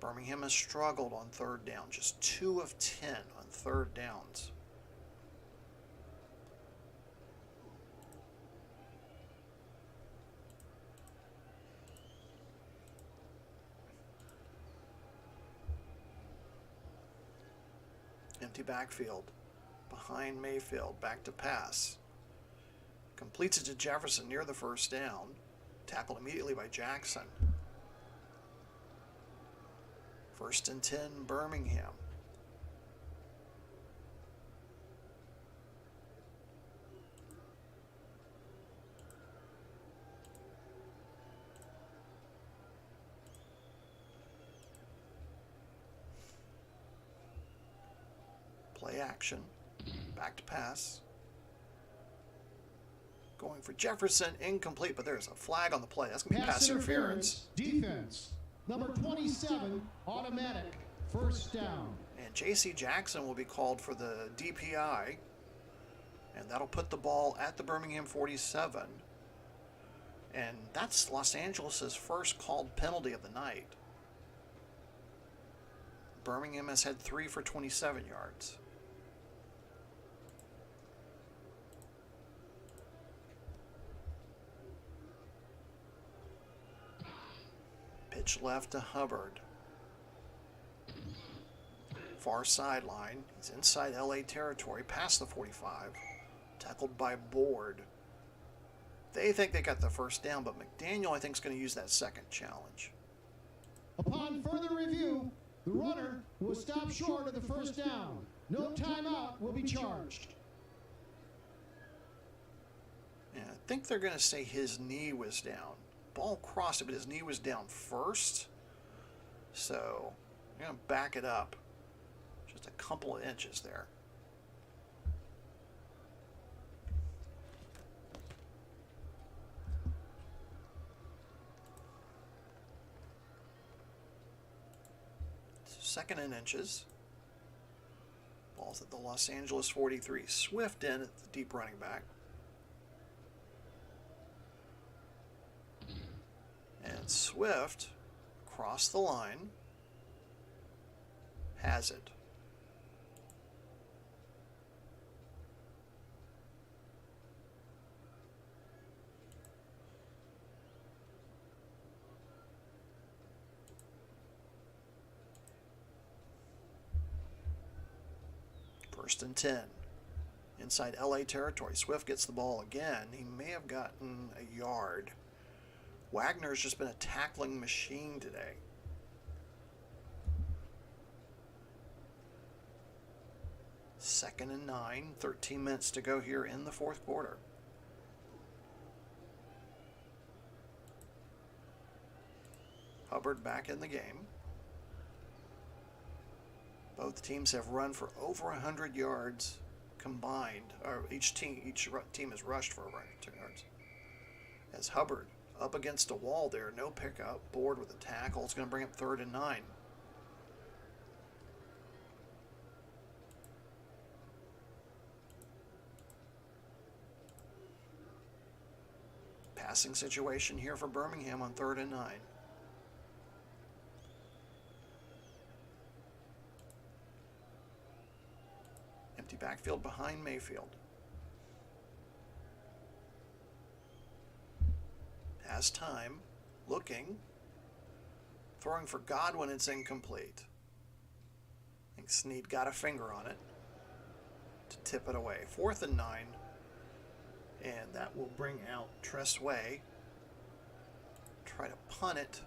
Birmingham has struggled on 3rd down. Just 2 of 10 on 3rd downs. Empty backfield. Behind Mayfield. Back to pass. Completes it to Jefferson near the 1st down. Tackled immediately by Jackson. 1st and 10, Birmingham. Play action. Back to pass. Going for Jefferson, incomplete, but there's a flag on the play. That's going to be pass interference. Defense. Number 27, automatic. 1st down. And J.C. Jackson will be called for the DPI. And that'll put the ball at the Birmingham 47. And that's Los Angeles' first called penalty of the night. Birmingham has had 3 for 27 yards. Pitch left to Hubbard. Far sideline. He's inside LA territory, past the 45. Tackled by Board. They think they got the 1st down, but McDaniel, I think, is going to use that 2nd challenge. Upon further review, the runner will stop short of the 1st down. No timeout will be charged. And I think they're going to say his knee was down. Ball crossed it, but his knee was down first. So I'm going to back it up just a couple of inches there. So 2nd and inches. Ball's at the Los Angeles 43. Swift in at the deep running back. And Swift, across the line, has it. First and 10. Inside LA territory. Swift gets the ball again. He may have gotten a yard. Wagner's just been a tackling machine today. Second and 9, 13 minutes to go here in the 4th quarter. Hubbard back in the game. Both teams have run for over 100 yards combined. Or each team has rushed for over 100 yards. As Hubbard up against a wall there, no pickup. Board with a tackle. It's going to bring up 3rd and 9. Passing situation here for Birmingham on 3rd and 9. Empty backfield behind Mayfield. Has time. Looking. Throwing for Godwin, it's incomplete. I think Snead got a finger on it to tip it away. 4th and 9. And that will bring out Tressway. Try to punt it.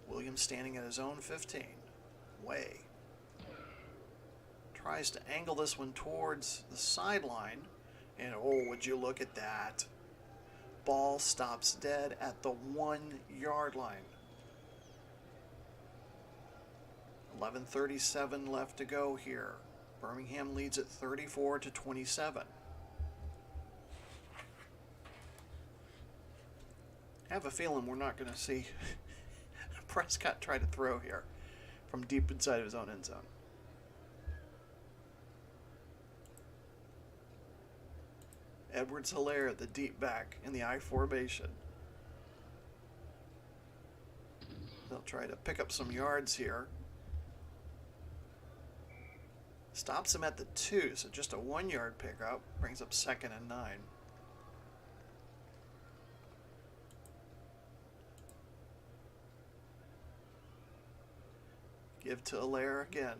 Williams standing at his own 15. Way. Tries to angle this one towards the sideline. And oh, would you look at that. Ball stops dead at the 1-yard line. 11:37 left to go here. Birmingham leads at 34-27. I have a feeling we're not going to see Prescott try to throw here from deep inside of his own end zone. Edwards-Helaire, the deep back in the I formation. They'll try to pick up some yards here. Stops him at the 2, so just a 1-yard pickup. Brings up 2nd and 9. Give to Helaire again.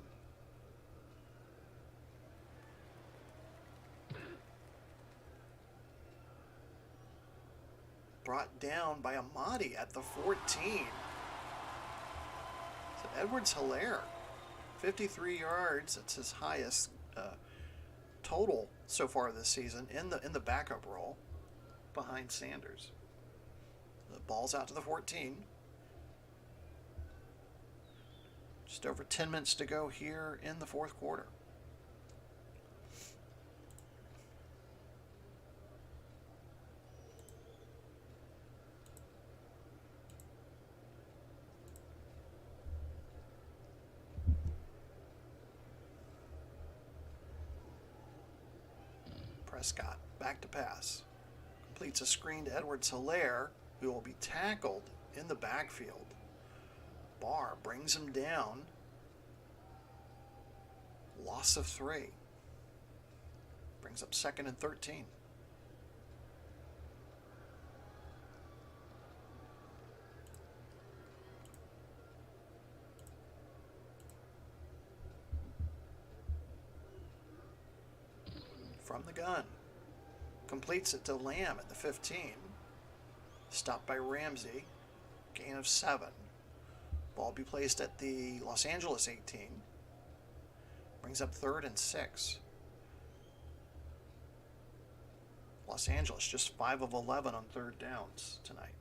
Brought down by Amadi at the 14. So Edwards-Helaire, 53 yards. That's his highest total so far this season in the backup role behind Sanders. The ball's out to the 14. Just over 10 minutes to go here in the 4th quarter. Prescott back to pass. Completes a screen to Edwards-Helaire, who will be tackled in the backfield. Barr brings him down. Loss of 3. Brings up 2nd and 13. From the gun. Completes it to Lamb at the 15. Stopped by Ramsey. Gain of 7. Ball be placed at the Los Angeles 18. Brings up 3rd and 6. Los Angeles just 5 of 11 on 3rd downs tonight.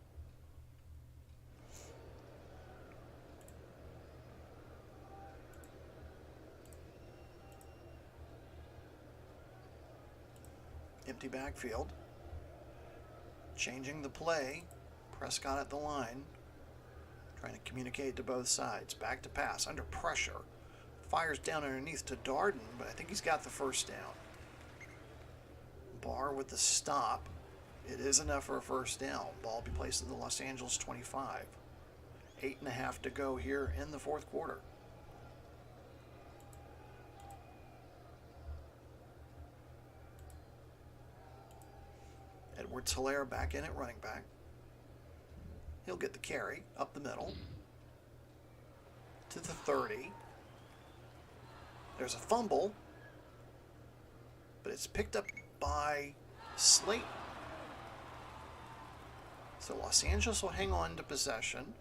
Empty backfield. Changing the play. Prescott at the line. Trying to communicate to both sides. Back to pass. Under pressure. Fires down underneath to Darden, but I think he's got the first down. Barr with the stop. It is enough for a first down. Ball be placed in the Los Angeles 25. 8.5 to go here in the 4th quarter. Edwards-Helaire back in at running back. He'll get the carry up the middle to the 30. There's a fumble, but it's picked up by Slayton. So Los Angeles will hang on to possession.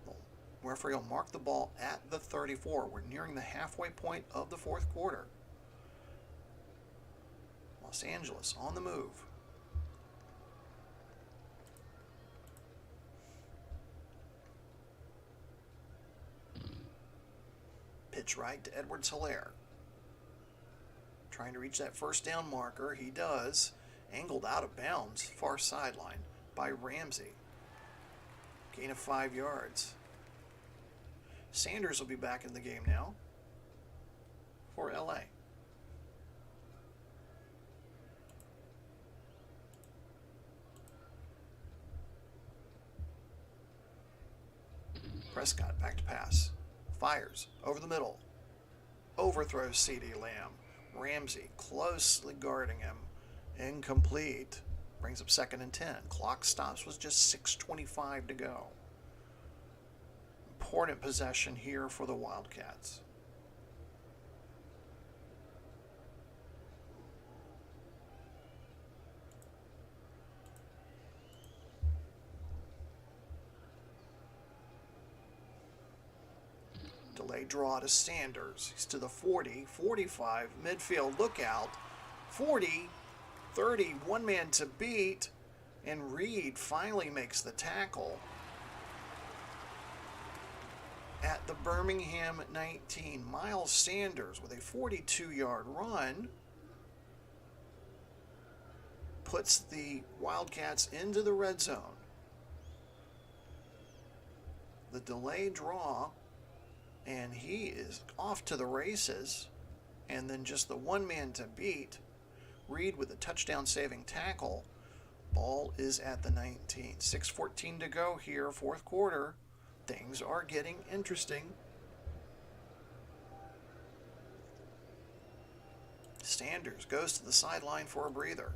The referee will mark the ball at the 34. We're nearing the halfway point of the 4th quarter. Los Angeles on the move. Pitch right to Edwards-Helaire. Trying to reach that first down marker. He does. Angled out of bounds. Far sideline by Ramsey. Gain of 5 yards. Sanders will be back in the game now. for LA. Prescott back to pass. Fires over the middle. Overthrows CeeDee Lamb. Ramsey closely guarding him. Incomplete. Brings up 2nd and 10. Clock stops with just 6:25 to go. Important possession here for the Wildcats. Delay draw to Sanders. He's to the 40, 45, midfield lookout. 40, 30, one man to beat, and Reed finally makes the tackle at the Birmingham 19. Miles Sanders with a 42-yard run puts the Wildcats into the red zone. The delay draw, and he is off to the races, and then just the one man to beat. Reed with a touchdown saving tackle. Ball is at the 19. 6:14 to go here, fourth quarter. Things are getting interesting. Sanders goes to the sideline for a breather.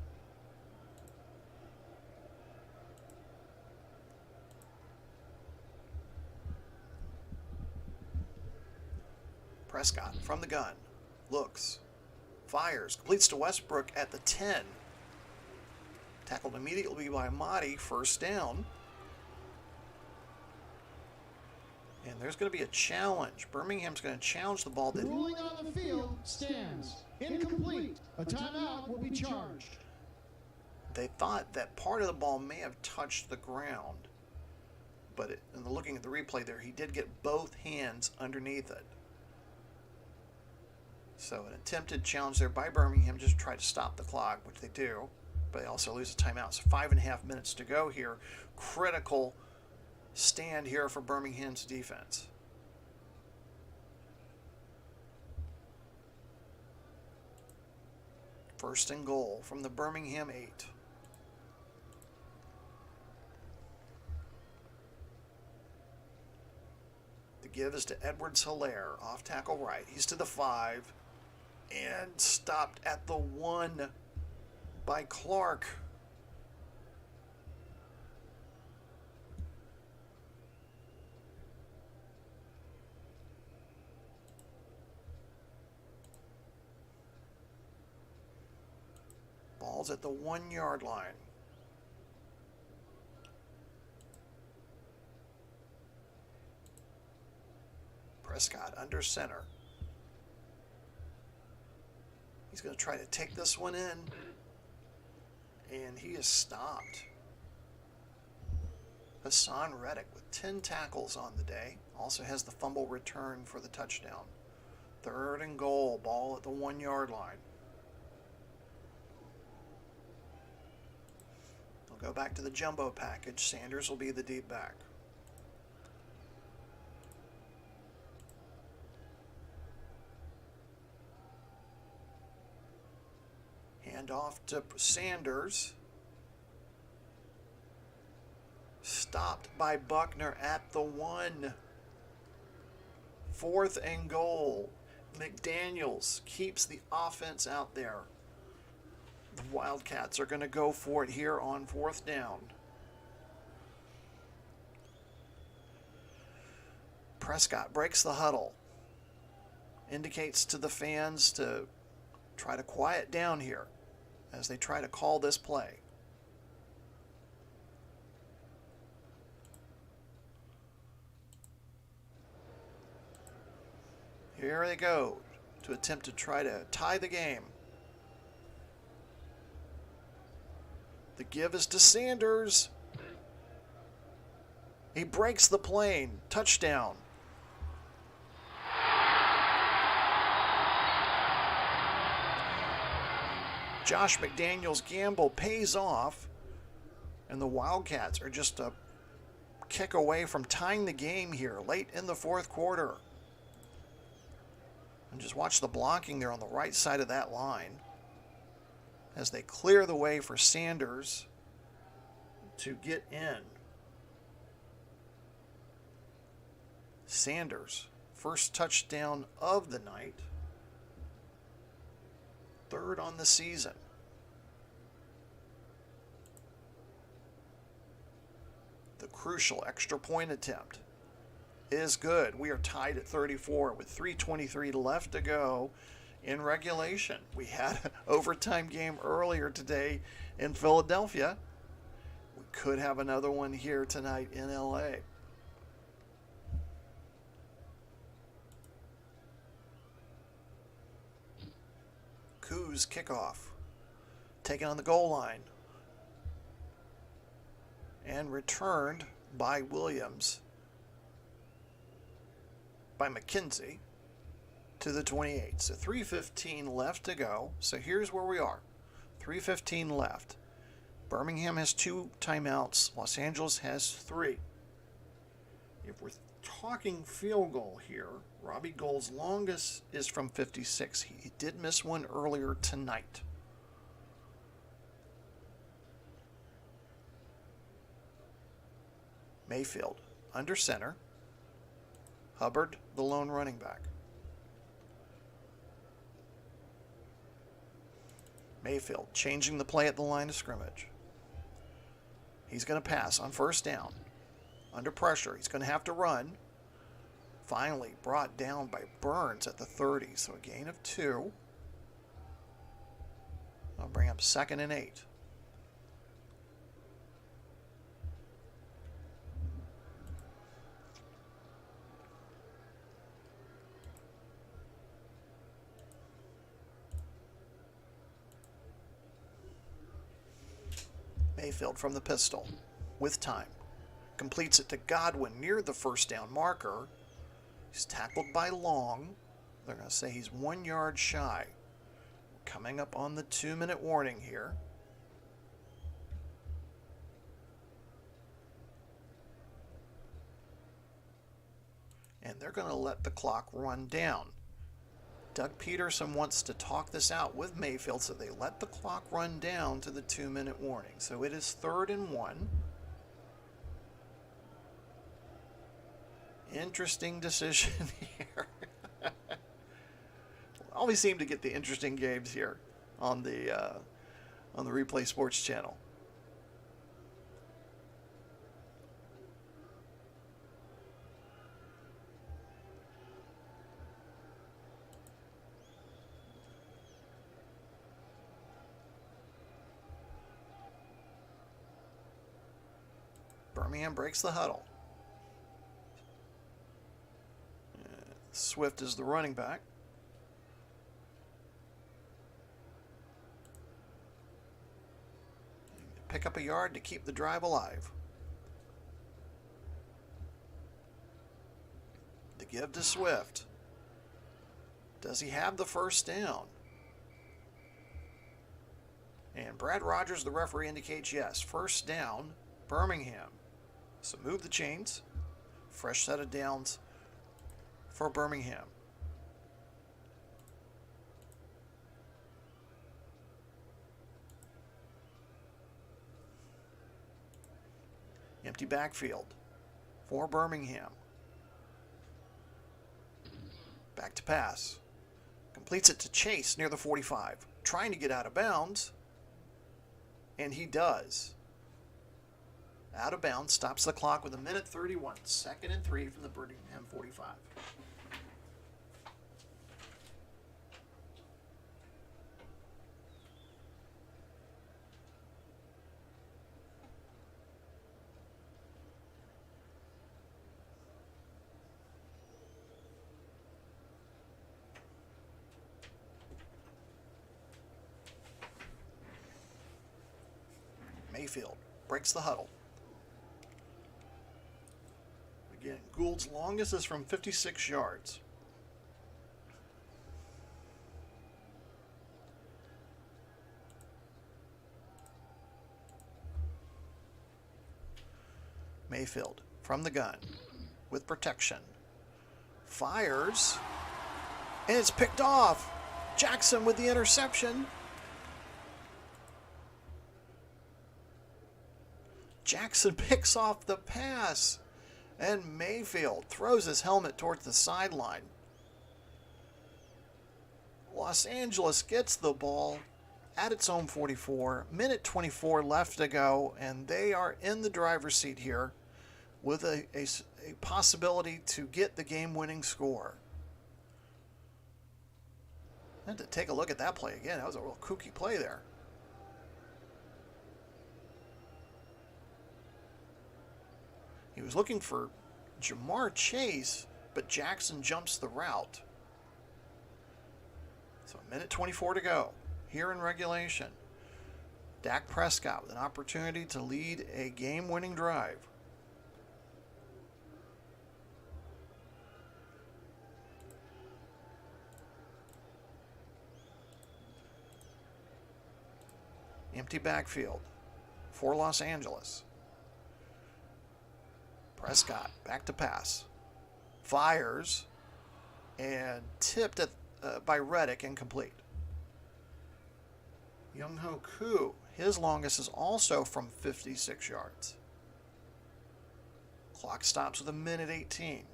Prescott from the gun. Looks. Fires. Completes to Westbrook at the 10. Tackled immediately by Amadi. First down. And there's going to be a challenge. Birmingham's going to challenge the ball. The ruling on the field stands. Incomplete. A timeout will be charged. They thought that part of the ball may have touched the ground. But in looking at the replay there, he did get both hands underneath it. So an attempted challenge there by Birmingham just to try to stop the clock, which they do. But they also lose a timeout. So 5.5 minutes to go here. Critical stand here for Birmingham's defense. First and goal from the Birmingham 8. The give is to Edwards-Hilaire, off tackle right. He's to the 5 and stopped at the 1 by Clark. Ball's at the 1 yard line. Prescott under center. He's going to try to take this one in, and he is stopped. Hassan Reddick with 10 tackles on the day. Also has the fumble return for the touchdown. Third and goal. Ball at the 1 yard line. They'll go back to the jumbo package. Sanders will be the deep back. Hand off to Sanders. Stopped by Buckner at the 1. Fourth and goal. McDaniels keeps the offense out there. The Wildcats are going to go for it here on fourth down. Prescott breaks the huddle. Indicates to the fans to try to quiet down here as they try to call this play. Here they go to attempt to try to tie the game. The give is to Sanders. He breaks the plane. Touchdown. Josh McDaniels' gamble pays off, and the Wildcats are just a kick away from tying the game here late in the fourth quarter. And just watch the blocking there on the right side of that line as they clear the way for Sanders to get in. Sanders, first touchdown of the night, third on the season. The crucial extra point attempt is good. We are tied at 34 with 3:23 left to go in regulation. We had an overtime game earlier today in Philadelphia. We could have another one here tonight in LA. Koo's kickoff, taken on the goal line, and returned by Williams, by McKenzie, to the 28. So 3:15 left to go. So here's where we are. 3:15 left. Birmingham has 2 timeouts. Los Angeles has 3. If we're talking field goal here, Robbie Gould's longest is from 56. He did miss one earlier tonight. Mayfield under center. Hubbard, the lone running back. Mayfield changing the play at the line of scrimmage. He's going to pass on first down. Under pressure, he's going to have to run. Finally brought down by Burns at the 30, so a gain of 2. I'll bring up 2nd and 8. Mayfield from the pistol with time. Completes it to Godwin near the first down marker. He's tackled by Long. They're going to say he's 1 yard shy. Coming up on the 2-minute warning here. And they're going to let the clock run down. Doug Peterson wants to talk this out with Mayfield, so they let the clock run down to the 2-minute warning. So it is 3rd and 1. Interesting decision here. Always seem to get the interesting games here on the Replay Sports channel. Birmingham breaks the huddle. Swift is the running back. Pick up a yard to keep the drive alive. The give to Swift. Does he have the first down? And Brad Rogers, the referee, indicates yes. First down, Birmingham. So move the chains. Fresh set of downs for Birmingham. Empty backfield for Birmingham. Back to pass. Completes it to Chase near the 45. Trying to get out of bounds. And he does. Out of bounds. Stops the clock with 1:31. 2nd and 3 from the Birmingham 45. Mayfield breaks the huddle. Again, Gould's longest is from 56 yards. Mayfield from the gun with protection. Fires. And it's picked off. Jackson with the interception. Jackson picks off the pass. And Mayfield throws his helmet towards the sideline. Los Angeles gets the ball at its own 44. Minute 24 left to go, and they are in the driver's seat here with a possibility to get the game-winning score. I had to take a look at that play again. That was a real kooky play there. He was looking for Jamar Chase, but Jackson jumps the route. So a minute 24 to go here in regulation. Dak Prescott with an opportunity to lead a game-winning drive. Empty backfield for Los Angeles. Prescott back to pass. Fires and tipped by Reddick, incomplete. Young-Ho Koo, his longest is also from 56 yards. Clock stops with a minute 18.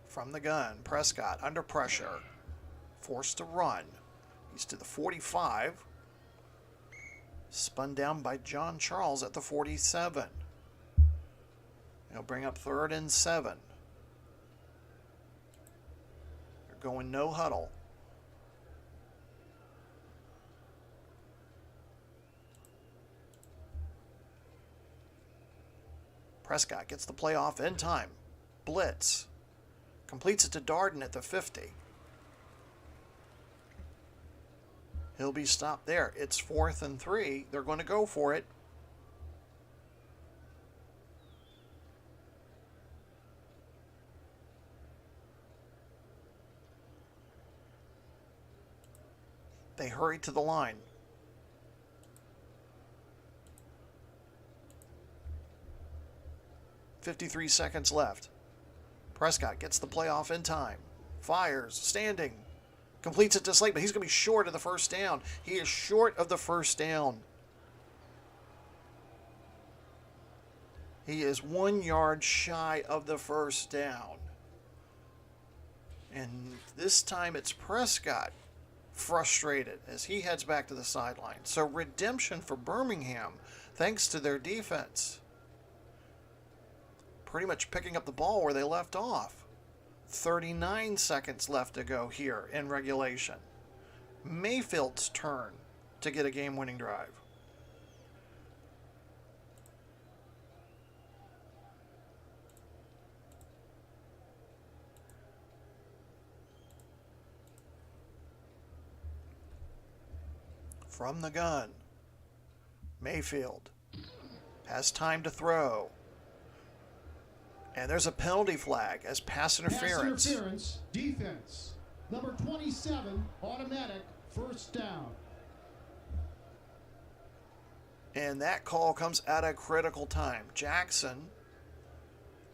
From the gun, Prescott under pressure, forced to run. He's to the 45. Spun down by John Charles at the 47. He'll bring up 3rd and 7. They're going no huddle. Prescott gets the play off in time. Blitz. Completes it to Darden at the 50. He'll be stopped there. It's 4th and 3. They're going to go for it. They hurry to the line. .53 seconds left. Prescott gets the play off in time. Fires, standing. Completes it to Slate, but he's going to be short of the first down. He is short of the first down. He is 1 yard shy of the first down. And this time it's Prescott frustrated as he heads back to the sideline. So redemption for Birmingham thanks to their defense. Pretty much picking up the ball where they left off. 39 seconds left to go here in regulation. Mayfield's turn to get a game-winning drive. From the gun, Mayfield has time to throw. And there's a penalty flag as pass interference. Pass interference, defense. Number 27, automatic, first down. And that call comes at a critical time. Jackson,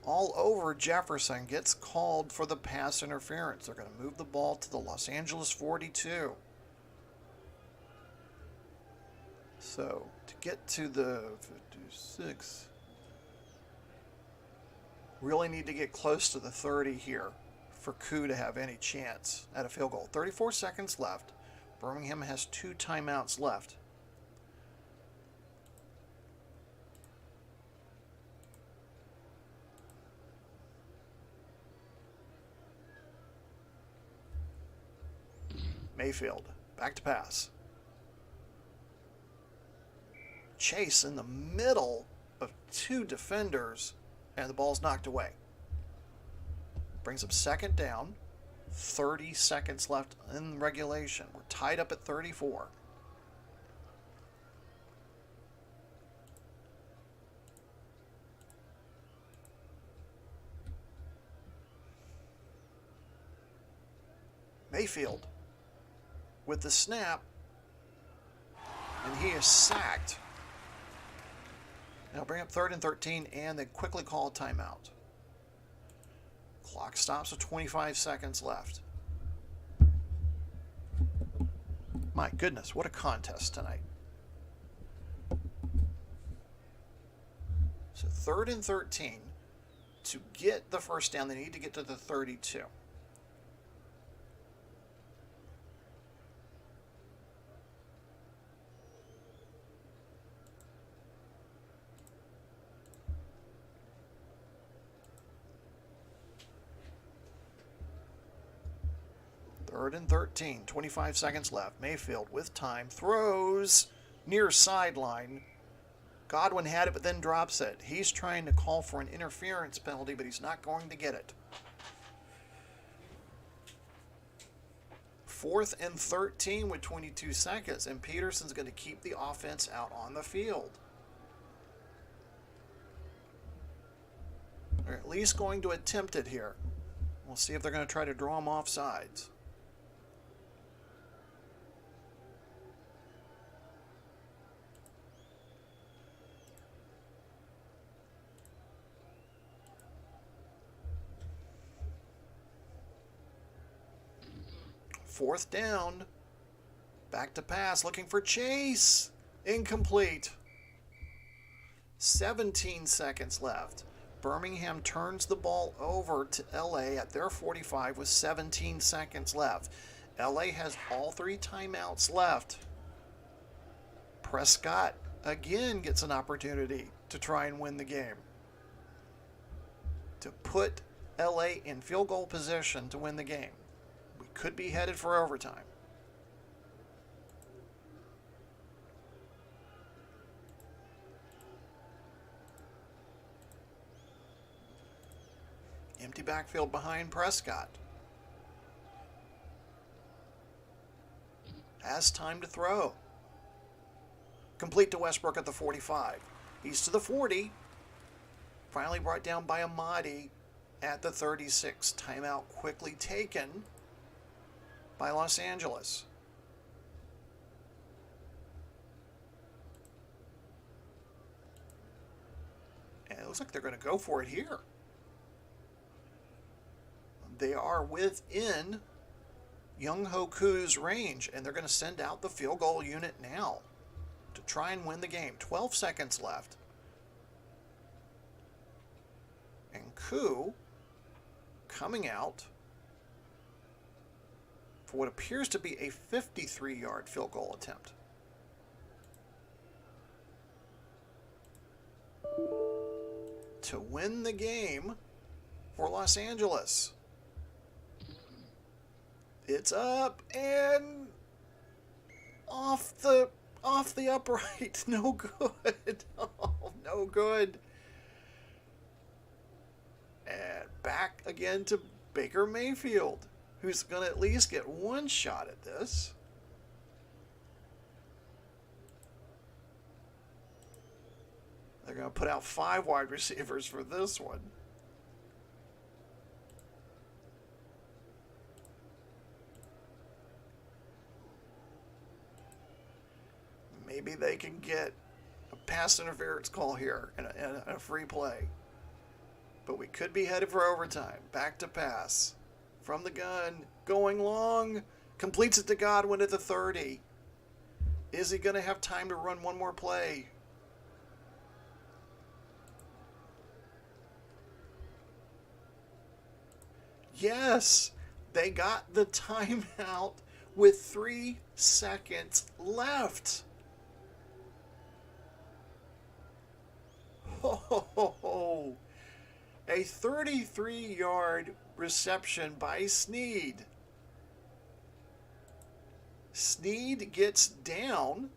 all over Jefferson, gets called for the pass interference. They're going to move the ball to the Los Angeles 42. So, to get to the 56... really need to get close to the 30 here for Koo to have any chance at a field goal. 34 seconds left. Birmingham has 2 timeouts left. Mayfield, back to pass. Chase in the middle of 2 defenders. And the ball's knocked away. Brings up 2nd down. 30 seconds left in regulation. We're tied up at 34. Mayfield with the snap. And he is sacked. Now bring up 3rd and 13, and they quickly call a timeout. Clock stops with 25 seconds left. My goodness, what a contest tonight. So 3rd and 13. To get the first down, they need to get to the 32. Third and 13, 25 seconds left. Mayfield with time, throws near sideline. Godwin had it, but then drops it. He's trying to call for an interference penalty, but he's not going to get it. 4th and 13 with 22 seconds, and Peterson's going to keep the offense out on the field. They're at least going to attempt it here. We'll see if they're going to try to draw him off sides. Fourth down. Back to pass, looking for Chase. Incomplete. 17 seconds left. Birmingham turns the ball over to LA at their 45 with 17 seconds left. LA has all 3 timeouts left. Prescott again gets an opportunity to try and win the game, to put LA in field goal position to win the game. We could be headed for overtime. Empty backfield behind Prescott. Has time to throw. Complete to Westbrook at the 45. He's to the 40. Finally brought down by Amadi at the 36. Timeout quickly taken by Los Angeles. And it looks like they're going to go for it here. They are within Young Hoku's range, and they're going to send out the field goal unit now to try and win the game. 12 seconds left. And Ku coming out for what appears to be a 53-yard field goal attempt. To win the game for Los Angeles. It's up and off the upright. No good. Oh, no good. And back again to Baker Mayfield, who's going to at least get one shot at this. They're going to put out 5 wide receivers for this one. Maybe they can get a pass interference call here and a free play. But we could be headed for overtime. Back to pass. From the gun. Going long. Completes it to Godwin at the 30. Is he going to have time to run one more play? Yes. They got the timeout with 3 seconds left. Oh, a 33-yard reception by Snead. Snead gets down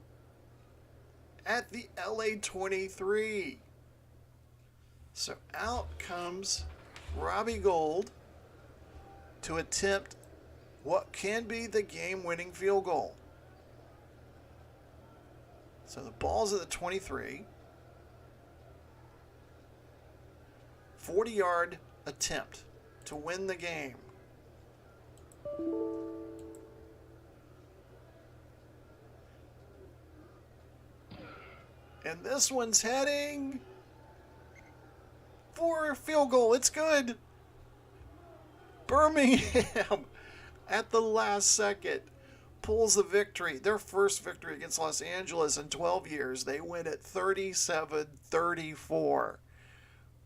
at the LA 23. So out comes Robbie Gould to attempt what can be the game-winning field goal. So the ball's at the 23. 40-yard attempt to win the game. And this one's heading for a field goal. It's good. Birmingham, at the last second, pulls the victory. Their first victory against Los Angeles in 12 years. They win at 37-34.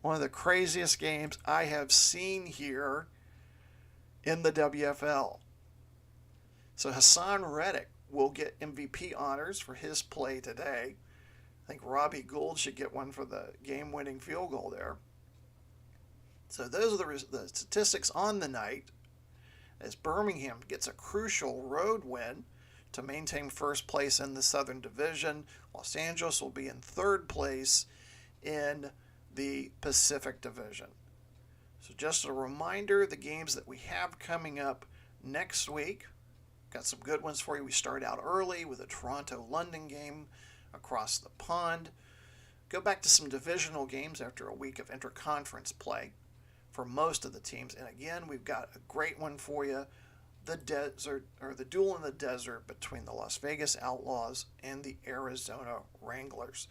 One of the craziest games I have seen here in the WFL. So Hassan Reddick will get MVP honors for his play today. I think Robbie Gould should get one for the game-winning field goal there. So those are the statistics on the night, as Birmingham gets a crucial road win to maintain first place in the Southern Division. Los Angeles will be in third place in the Pacific Division. So just a reminder, the games that we have coming up next week, got some good ones for you. We start out early with a Toronto-London game across the pond. Go back to some divisional games after a week of interconference play for most of the teams. And again, we've got a great one for you, the duel in the desert between the Las Vegas Outlaws and the Arizona Wranglers.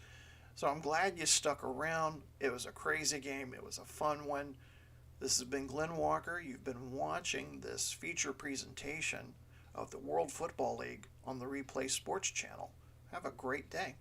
So I'm glad you stuck around. It was a crazy game. It was a fun one. This has been Glenn Walker. You've been watching this feature presentation of the World Football League on the Replay Sports Channel. Have a great day.